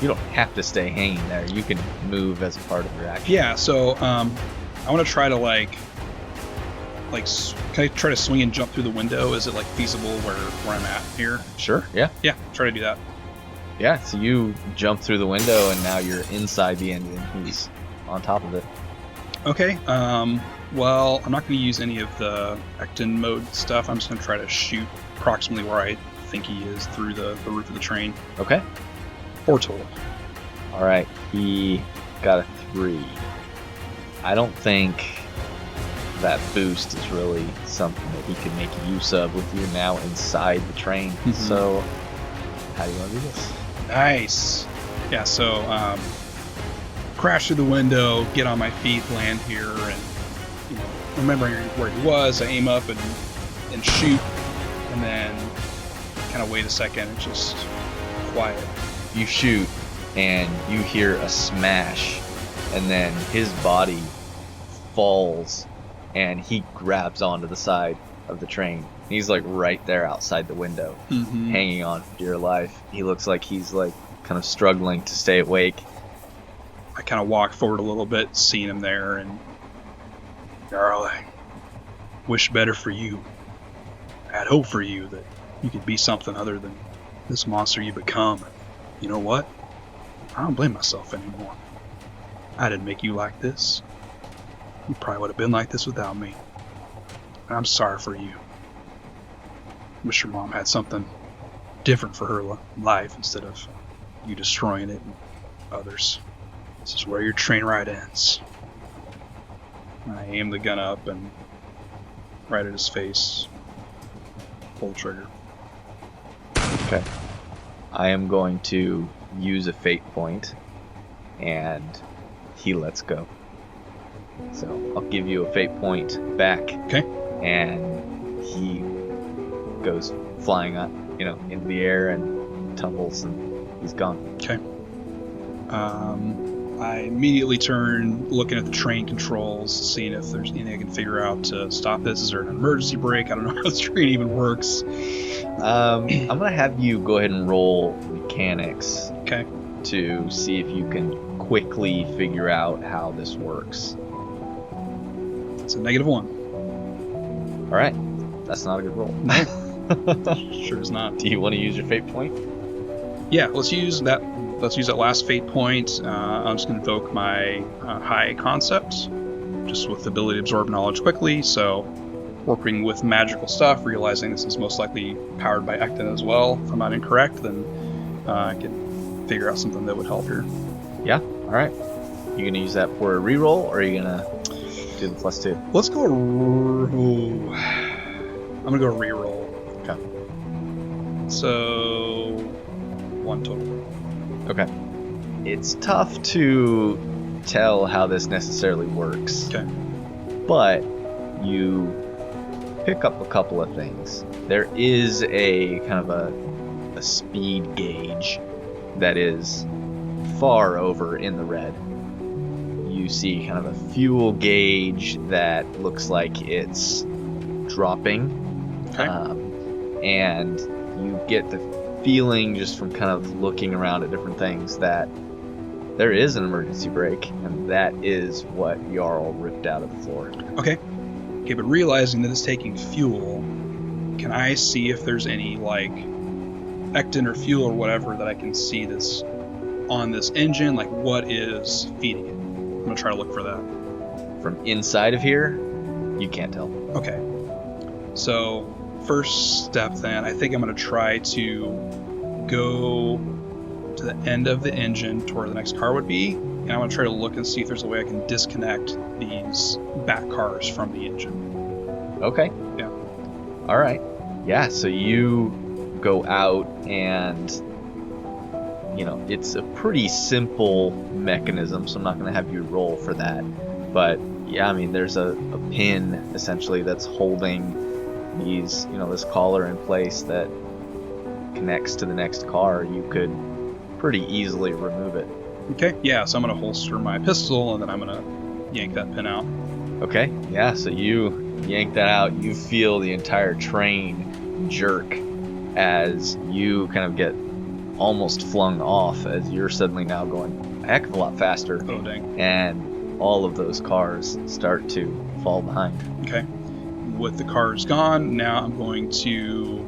[SPEAKER 3] You don't have to stay hanging there. You can move as a part of your action.
[SPEAKER 2] Yeah, so I want to try to can I try to swing and jump through the window? Is it feasible where I'm at here?
[SPEAKER 3] Sure. Yeah.
[SPEAKER 2] Yeah, try to do that.
[SPEAKER 3] Yeah. So you jump through the window and now you're inside the engine. He's on top of it.
[SPEAKER 2] Okay. Well, I'm not going to use any of the Ecton mode stuff. I'm just going to try to shoot approximately where I think he is through the roof of the train.
[SPEAKER 3] Okay.
[SPEAKER 2] 4 total.
[SPEAKER 3] All right. He got a 3. I don't think that boost is really something that he can make use of with you now inside the train.
[SPEAKER 2] Mm-hmm.
[SPEAKER 3] So how do you want to do this?
[SPEAKER 2] Nice. Yeah, so crash through the window, get on my feet, land here, and remembering where he was, I aim up and shoot, and then kind of wait a second and just quiet.
[SPEAKER 3] You shoot and you hear a smash, and then his body falls and he grabs onto the side of the train. He's right there outside the window, hanging on for dear life. He looks like he's kind of struggling to stay awake.
[SPEAKER 2] I kind of walk forward a little bit, seeing him there, and Jarl, I wish better for you. I had hope for you that you could be something other than this monster you become. You know what? I don't blame myself anymore. I didn't make you like this. You probably would have been like this without me. And I'm sorry for you. Wish your mom had something different for her life instead of you destroying it and others. This is where your train ride ends. I aim the gun up and right at his face. Pull the trigger.
[SPEAKER 3] Okay. I am going to use a fate point, and he lets go. So I'll give you a fate point back.
[SPEAKER 2] Okay.
[SPEAKER 3] And he goes flying up, into the air and tumbles, and he's gone.
[SPEAKER 2] Okay. I immediately turn, looking at the train controls, seeing if there's anything I can figure out to stop this. Is there an emergency brake? I don't know how this train even works.
[SPEAKER 3] I'm gonna have you go ahead and roll mechanics.
[SPEAKER 2] Okay.
[SPEAKER 3] To see if you can quickly figure out how this works.
[SPEAKER 2] It's a -1.
[SPEAKER 3] All right, that's not a good roll.
[SPEAKER 2] Sure is not.
[SPEAKER 3] Do you want to use your fate point?
[SPEAKER 2] Yeah, let's use that. Let's use that last fate point. I'm just going to invoke my high concept, just with the ability to absorb knowledge quickly. So, working with magical stuff, realizing this is most likely powered by Ecton as well. If I'm not incorrect, then I can figure out something that would help here.
[SPEAKER 3] Yeah. All right. You gonna use that for a reroll, or are you gonna do the +2?
[SPEAKER 2] Let's go. I'm gonna go reroll.
[SPEAKER 3] Okay.
[SPEAKER 2] So 1 total.
[SPEAKER 3] Okay. It's tough to tell how this necessarily works.
[SPEAKER 2] Okay.
[SPEAKER 3] But you pick up a couple of things. There is a kind of a speed gauge that is far over in the red. You see kind of a fuel gauge that looks like it's dropping.
[SPEAKER 2] Okay.
[SPEAKER 3] And you get the feeling just from kind of looking around at different things that there is an emergency brake, and that is what Jarl ripped out of the floor.
[SPEAKER 2] Okay, but realizing that it's taking fuel, can I see if there's any Ecton or fuel or whatever that I can see that's on this engine? What is feeding it? I'm gonna try to look for that.
[SPEAKER 3] From inside of here, you can't tell.
[SPEAKER 2] Okay, so first step then, I think I'm gonna try to go to the end of the engine to where the next car would be, and I'm going to try to look and see if there's a way I can disconnect these back cars from the engine.
[SPEAKER 3] Okay.
[SPEAKER 2] Yeah.
[SPEAKER 3] All right. Yeah, so you go out and, it's a pretty simple mechanism, so I'm not going to have you roll for that. But, yeah, I mean, there's a pin, essentially, that's holding these, this collar in place that connects to the next car. You could pretty easily remove it.
[SPEAKER 2] Okay, yeah, so I'm going to holster my pistol, and then I'm going to yank that pin out.
[SPEAKER 3] Okay, yeah, so you yank that out. You feel the entire train jerk as you kind of get almost flung off, as you're suddenly now going a heck of a lot faster.
[SPEAKER 2] Oh, dang.
[SPEAKER 3] And all of those cars start to fall behind.
[SPEAKER 2] Okay. With the cars gone, now I'm going to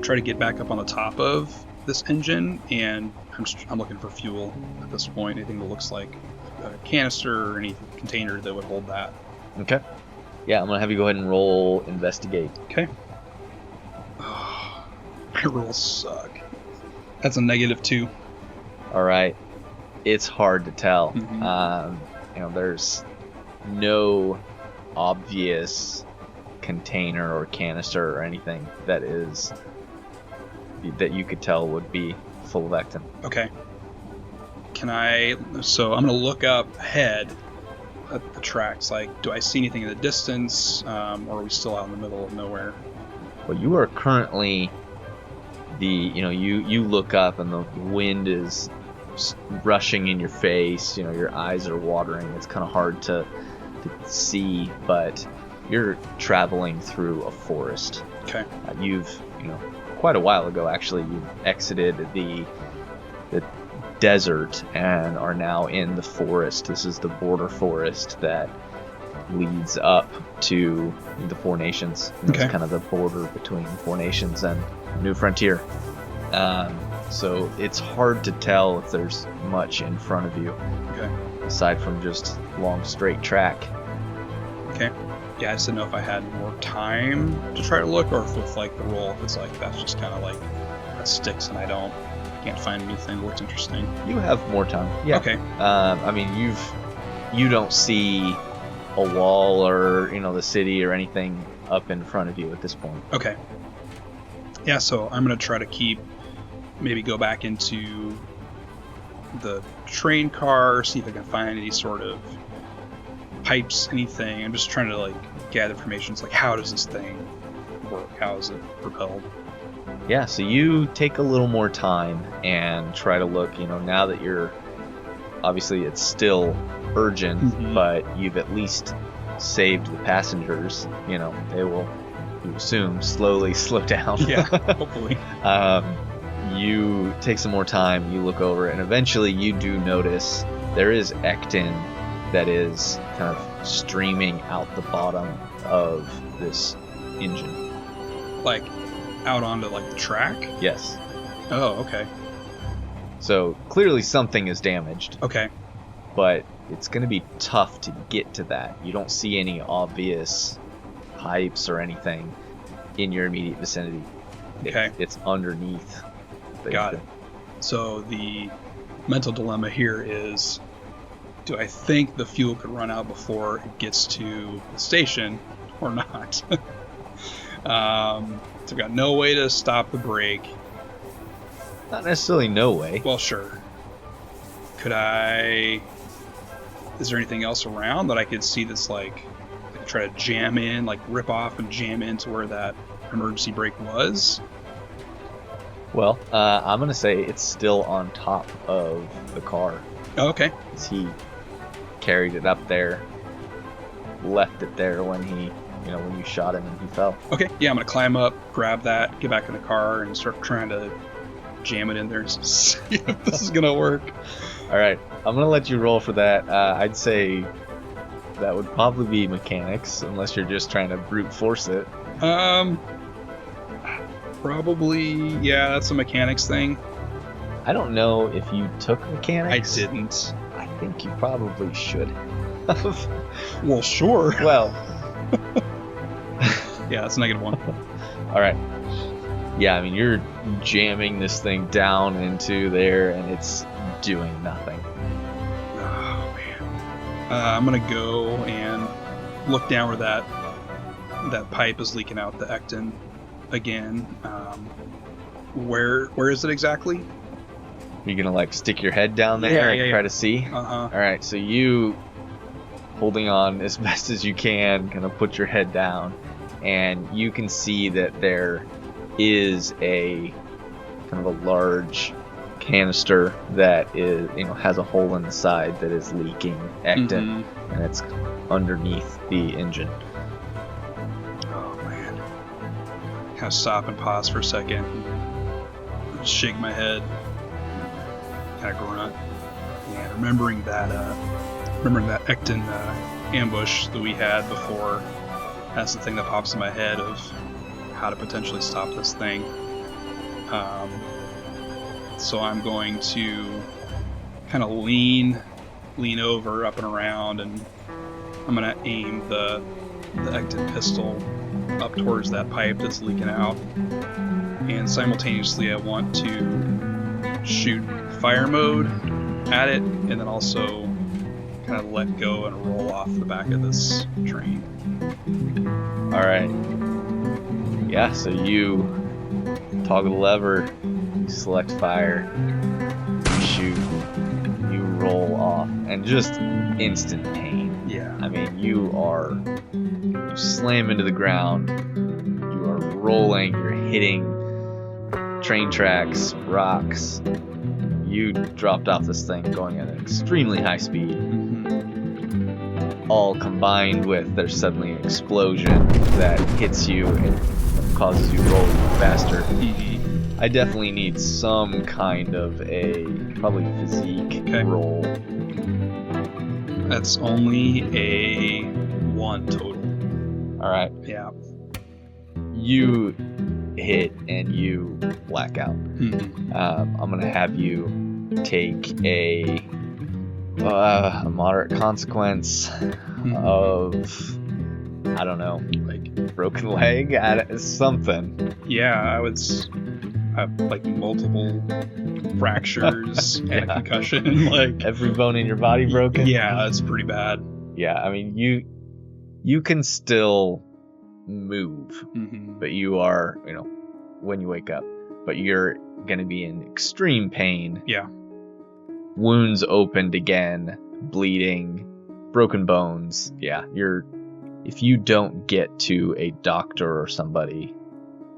[SPEAKER 2] try to get back up on the top of this engine, and I'm looking for fuel at this point. Anything that looks like a canister or any container that would hold that.
[SPEAKER 3] Okay. Yeah, I'm going to have you go ahead and roll investigate.
[SPEAKER 2] Okay. Oh, my rolls suck. That's a -2.
[SPEAKER 3] All right. It's hard to tell.
[SPEAKER 2] Mm-hmm.
[SPEAKER 3] There's no obvious container or canister or anything that you could tell would be full of Ecton.
[SPEAKER 2] Okay. So I'm going to look up ahead at the tracks. Like, do I see anything in the distance, or are we still out in the middle of nowhere?
[SPEAKER 3] Well, you are currently you look up and the wind is rushing in your face. Your eyes are watering. It's kind of hard to see, but you're traveling through a forest.
[SPEAKER 2] Okay.
[SPEAKER 3] You've quite a while ago, actually, you exited the desert and are now in the forest. This is the border forest that leads up to the Four Nations.
[SPEAKER 2] Okay.
[SPEAKER 3] It's kind of the border between Four Nations and New Frontier. So it's hard to tell if there's much in front of you.
[SPEAKER 2] Okay.
[SPEAKER 3] Aside from just long straight track.
[SPEAKER 2] Okay. Yeah, I just didn't know if I had more time to try to look, or if with like the roll, if it's like that's just kind of like that sticks and I can't find anything that looks interesting.
[SPEAKER 3] You have more time. Yeah.
[SPEAKER 2] Okay.
[SPEAKER 3] I mean, you don't see a wall or the city or anything up in front of you at this point.
[SPEAKER 2] Okay. Yeah, so I'm gonna try to maybe go back into the train car, see if I can find any sort of pipes, anything. I'm just trying to gather information. It's like, how does this thing work? How is it propelled?
[SPEAKER 3] Yeah, so you take a little more time and try to look, now that you're, obviously it's still urgent,
[SPEAKER 2] mm-hmm.
[SPEAKER 3] but you've at least saved the passengers. They will, you assume, slowly slow down.
[SPEAKER 2] Yeah, hopefully.
[SPEAKER 3] You take some more time, you look over, and eventually you do notice there is Ecton that is kind of streaming out the bottom of this engine.
[SPEAKER 2] Like, out onto the track?
[SPEAKER 3] Yes.
[SPEAKER 2] Oh, okay.
[SPEAKER 3] So clearly something is damaged.
[SPEAKER 2] Okay.
[SPEAKER 3] But it's going to be tough to get to that. You don't see any obvious pipes or anything in your immediate vicinity.
[SPEAKER 2] Okay.
[SPEAKER 3] It's underneath.
[SPEAKER 2] Got it. So the mental dilemma here is, do I think the fuel could run out before it gets to the station or not? So I've got no way to stop the brake.
[SPEAKER 3] Not necessarily no way.
[SPEAKER 2] Well, sure. Is there anything else around that I could see that's I could try to jam in, rip off and jam into where that emergency brake was?
[SPEAKER 3] Well, I'm going to say it's still on top of the car.
[SPEAKER 2] Oh, okay.
[SPEAKER 3] He carried it up there, left it there when when you shot him and he fell.
[SPEAKER 2] Okay, yeah, I'm going to climb up, grab that, get back in the car, and start trying to jam it in there and see if this is going to work.
[SPEAKER 3] All right, I'm going to let you roll for that. I'd say that would probably be mechanics, unless you're just trying to brute force it.
[SPEAKER 2] Probably, yeah, that's a mechanics thing.
[SPEAKER 3] I don't know if you took mechanics.
[SPEAKER 2] I didn't.
[SPEAKER 3] I think you probably should have.
[SPEAKER 2] Well, sure.
[SPEAKER 3] Well.
[SPEAKER 2] Yeah, that's a -1.
[SPEAKER 3] All right. Yeah, I mean, you're jamming this thing down into there, and it's doing nothing.
[SPEAKER 2] Oh, man. I'm going to go and look down where that pipe is leaking out the ectin again. Where is it exactly?
[SPEAKER 3] You're gonna like stick your head down there and try to see.
[SPEAKER 2] Uh-huh.
[SPEAKER 3] All right, so you holding on as best as you can, kind of put your head down, and you can see that there is a kind of a large canister that is, has a hole in the side that is leaking ectin, and it's underneath the engine.
[SPEAKER 2] Oh man! Kind of stop and pause for a second, shake my head, kind of grunt, and remembering that ectin ambush that we had before. That's the thing that pops in my head of how to potentially stop this thing. So I'm going to kind of lean over, up and around, and I'm going to aim the ectin pistol up towards that pipe that's leaking out. And simultaneously I want to shoot fire mode at it, and then also kind of let go and roll off the back of this train.
[SPEAKER 3] All right. Yeah, so you toggle the lever, you select fire, you shoot, you roll off, and just instant pain.
[SPEAKER 2] Yeah.
[SPEAKER 3] I mean, you slam into the ground, you are rolling, you're hitting train tracks, rocks. You dropped off this thing going at an extremely high speed. All combined with there's suddenly an explosion that hits you and causes you to roll faster. I definitely need some kind of a probably physique roll.
[SPEAKER 2] That's only a 1 total.
[SPEAKER 3] Alright.
[SPEAKER 2] Yeah.
[SPEAKER 3] You hit and you black out. I'm gonna have you take a moderate consequence of, I don't know, like broken leg, something.
[SPEAKER 2] Yeah, I have like multiple fractures and a concussion. Like
[SPEAKER 3] every bone in your body broken.
[SPEAKER 2] Yeah, that's pretty bad.
[SPEAKER 3] Yeah, I mean you can still move, but you are, when you wake up, but you're gonna be in extreme pain.
[SPEAKER 2] Yeah.
[SPEAKER 3] Wounds opened again, bleeding, broken bones. Yeah, if you don't get to a doctor or somebody,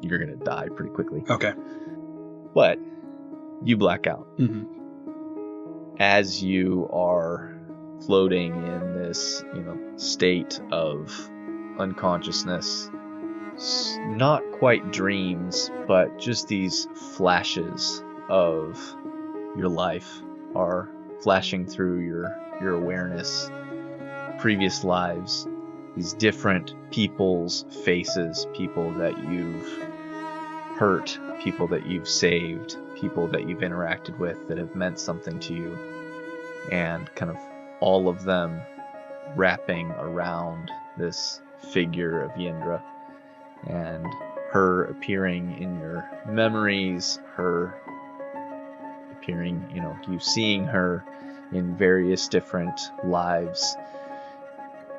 [SPEAKER 3] you're gonna die pretty quickly.
[SPEAKER 2] Okay.
[SPEAKER 3] But you black out. As you are floating in this, state of unconsciousness, not quite dreams, but just these flashes of your life are flashing through your awareness, previous lives, these different people's faces, people that you've hurt, people that you've saved, people that you've interacted with that have meant something to you, and kind of all of them wrapping around this figure of Yendra, and her appearing in your memories, her appearing, you seeing her in various different lives,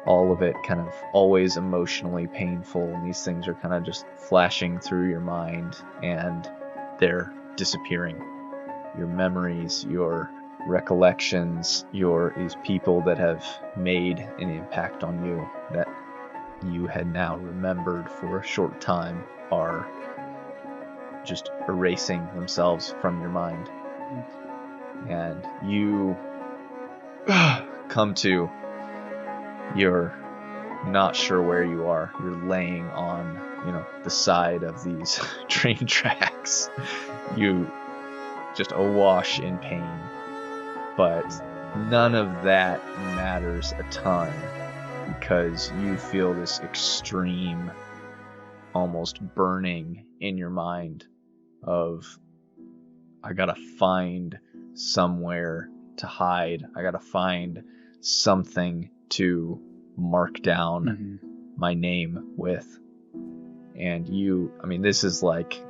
[SPEAKER 3] all of it kind of always emotionally painful, and these things are kind of just flashing through your mind and they're disappearing. Your memories, your recollections, these people that have made an impact on you that you had now remembered for a short time are just erasing themselves from your mind. And you come to, you're not sure where you are. You're laying on, the side of these train tracks. You just awash in pain. But none of that matters a ton because you feel this extreme, almost burning in your mind of, I gotta find somewhere to hide. I gotta find something to mark down my name with. And this is like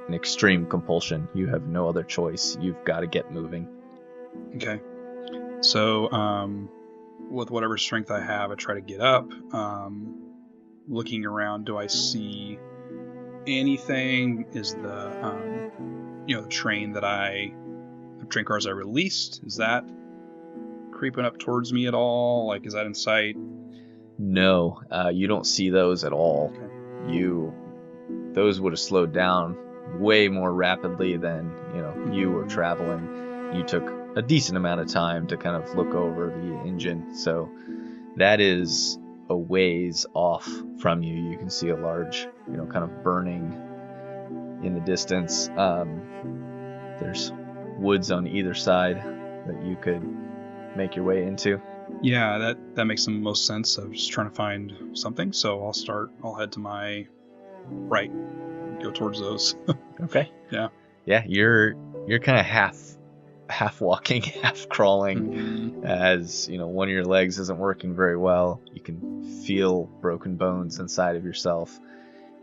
[SPEAKER 3] an extreme compulsion. You have no other choice. You've got to get moving.
[SPEAKER 2] Okay. So, with whatever strength I have, I try to get up. Looking around, do I see anything? Is the the train the train cars I released, is that creeping up towards me at all? Like, is that in sight?
[SPEAKER 3] No, you don't see those at all.
[SPEAKER 2] Okay.
[SPEAKER 3] Those would have slowed down way more rapidly than you were traveling. You took a decent amount of time to kind of look over the engine, so that is a ways off from you. You can see a large, kind of burning in the distance. There's woods on either side that you could make your way into.
[SPEAKER 2] Yeah, that makes the most sense. I was just trying to find something, so I'll head to my right, go towards those.
[SPEAKER 3] Okay.
[SPEAKER 2] Yeah.
[SPEAKER 3] Yeah, you're kind of half walking, half crawling, as one of your legs isn't working very well. You can feel broken bones inside of yourself,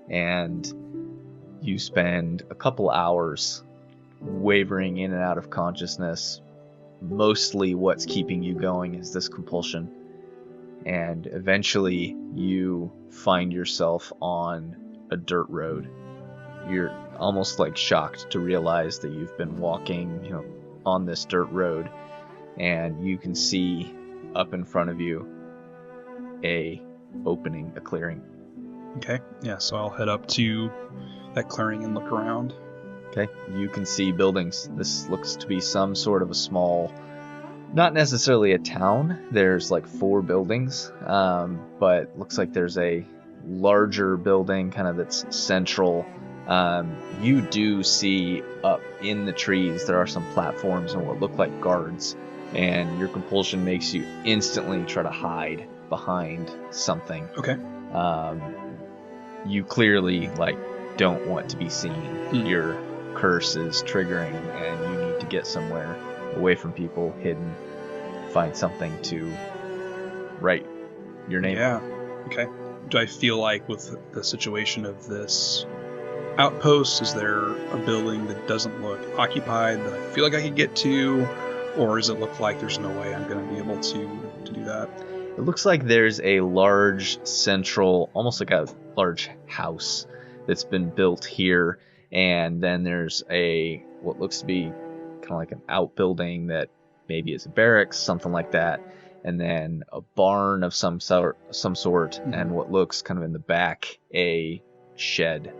[SPEAKER 3] and you spend a couple hours wavering in and out of consciousness. Mostly what's keeping you going is this compulsion, and eventually you find yourself on a dirt road. You're almost like shocked to realize that you've been walking, on this dirt road, and you can see up in front of you a clearing.
[SPEAKER 2] Okay. Yeah, so I'll head up to that clearing and look around.
[SPEAKER 3] Okay, you can see buildings. This looks to be some sort of a small, not necessarily a town. There's like 4 buildings, but looks like there's a larger building kind of that's central. You do see up in the trees, there are some platforms and what look like guards, and your compulsion makes you instantly try to hide behind something.
[SPEAKER 2] Okay.
[SPEAKER 3] You clearly don't want to be seen. Your curse is triggering, and you need to get somewhere away from people, hidden, find something to write your name.
[SPEAKER 2] Yeah. Okay. Do I feel like with the situation of this outpost, is there a building that doesn't look occupied that I feel like I could get to, or does it look like there's no way I'm going to be able to do that?
[SPEAKER 3] It looks like there's a large central, almost like a large house that's been built here, and then there's what looks to be kind of like an outbuilding that maybe is a barracks, something like that, and then a barn of some sort, and what looks kind of in the back a shed.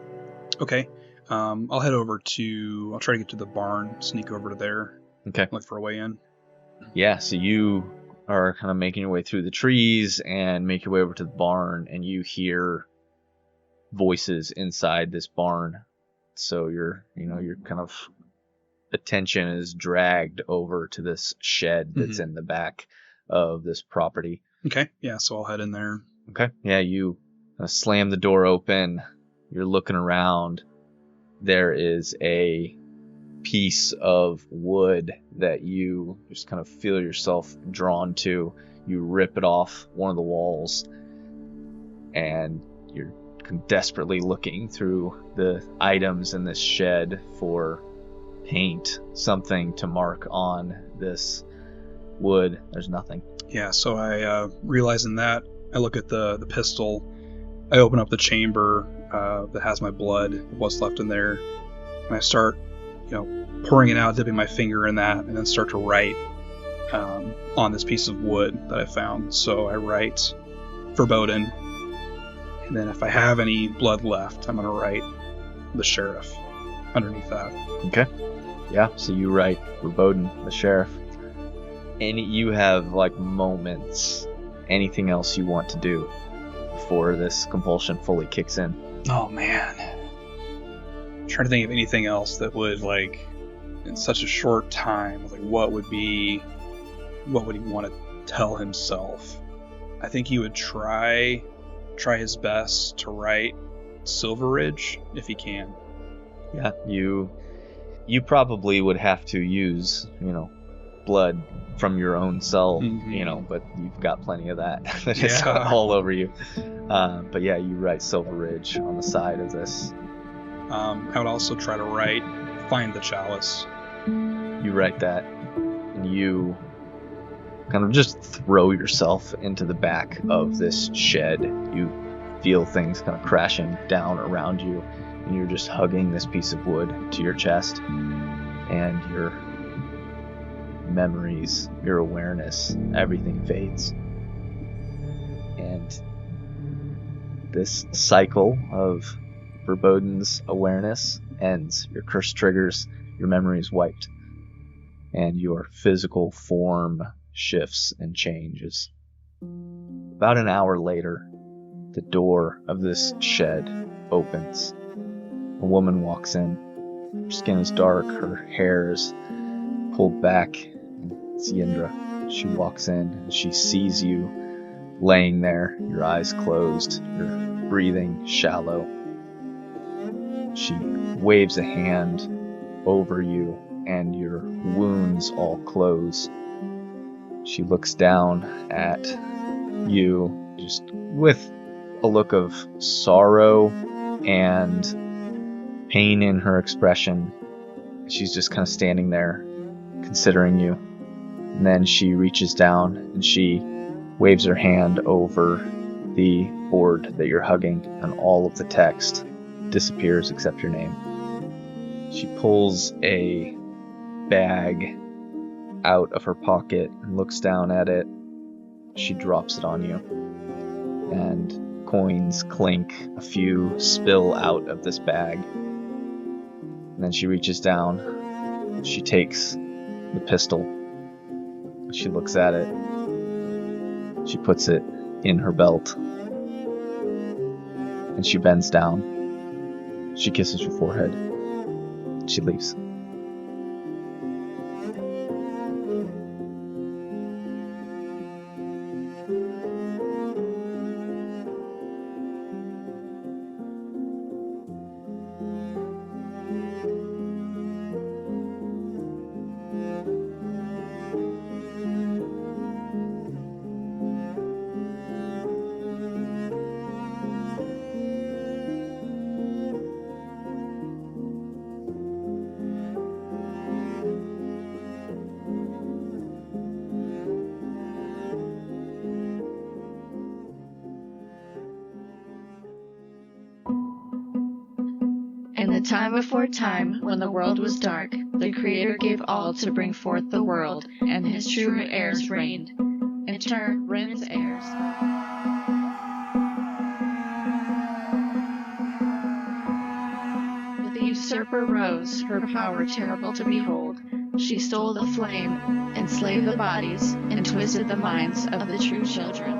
[SPEAKER 2] Okay. I'll try to get to the barn, sneak over to there.
[SPEAKER 3] Okay.
[SPEAKER 2] Look for a way in.
[SPEAKER 3] Yeah, so you are kind of making your way through the trees and make your way over to the barn, and you hear voices inside this barn. So your kind of attention is dragged over to this shed that's in the back of this property.
[SPEAKER 2] Okay. Yeah, so I'll head in there.
[SPEAKER 3] Okay. Yeah, you slam the door open. You're looking around. There is a piece of wood that you just kind of feel yourself drawn to. You rip it off one of the walls, and you're desperately looking through the items in this shed for paint, something to mark on this wood. There's nothing.
[SPEAKER 2] Yeah, so I realizing that, I look at the pistol. I open up the chamber that has my blood, what's left in there, and I start, pouring it out, dipping my finger in that, and then start to write on this piece of wood that I found. So I write Verboden, and then if I have any blood left, I'm going to write the sheriff underneath that.
[SPEAKER 3] Okay. Yeah, so you write Verboden, the sheriff. And you have moments, anything else you want to do before this compulsion fully kicks in?
[SPEAKER 2] Oh man, I'm trying to think of anything else that would in such a short time, what would he want to tell himself? I think he would try his best to write Silver Ridge if he can.
[SPEAKER 3] Yeah, you probably would have to use blood from your own self, but you've got plenty of that. It's all over you. But yeah, you write Silver Ridge on the side of this
[SPEAKER 2] I would also try to write, find the chalice.
[SPEAKER 3] You write that, and you kind of just throw yourself into the back of this shed. You feel things kind of crashing down around you, and you're just hugging this piece of wood to your chest, and your memories, your awareness, everything fades. And this cycle of Verboden's awareness ends. Your curse triggers, your memory is wiped, and your physical form shifts and changes. About an hour later, the door of this shed opens. A woman walks in. Her skin is dark, her hair is pulled back. It's Yindra. She walks in and she sees you laying there, your eyes closed, your breathing shallow. She waves a hand over you and your wounds all close. She looks down at you just with a look of sorrow and pain in her expression. She's just kind of standing there considering you. And then she reaches down and she waves her hand over the board that you're hugging, and all of the text disappears except your name. She pulls a bag out of her pocket and looks down at it. She drops it on you, and coins clink, a few spill out of this bag. And then she reaches down, she takes the pistol, she looks at it, she puts it in her belt, and she bends down. She kisses your forehead. She leaves.
[SPEAKER 4] In the time before time, when the world was dark, the Creator gave all to bring forth the world, and his true heirs reigned. In turn, Rin's heirs. But the usurper rose, her power terrible to behold. She stole the flame, enslaved the bodies, and twisted the minds of the true children.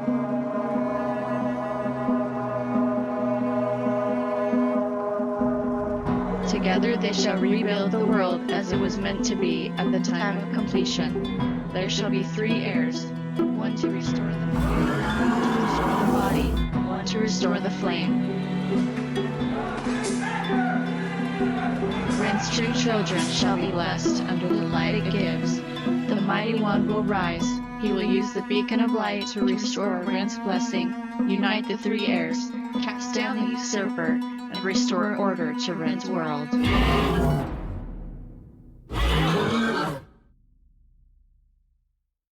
[SPEAKER 4] Together they shall rebuild the world as it was meant to be at the time of completion. There shall be 3 heirs, one to restore the body, one to restore the flame. Rin's true children shall be blessed under the light it gives. The mighty one will rise. He will use the beacon of light to restore Rin's blessing, unite the 3 heirs, cast down the usurper, and restore order to Rin's world.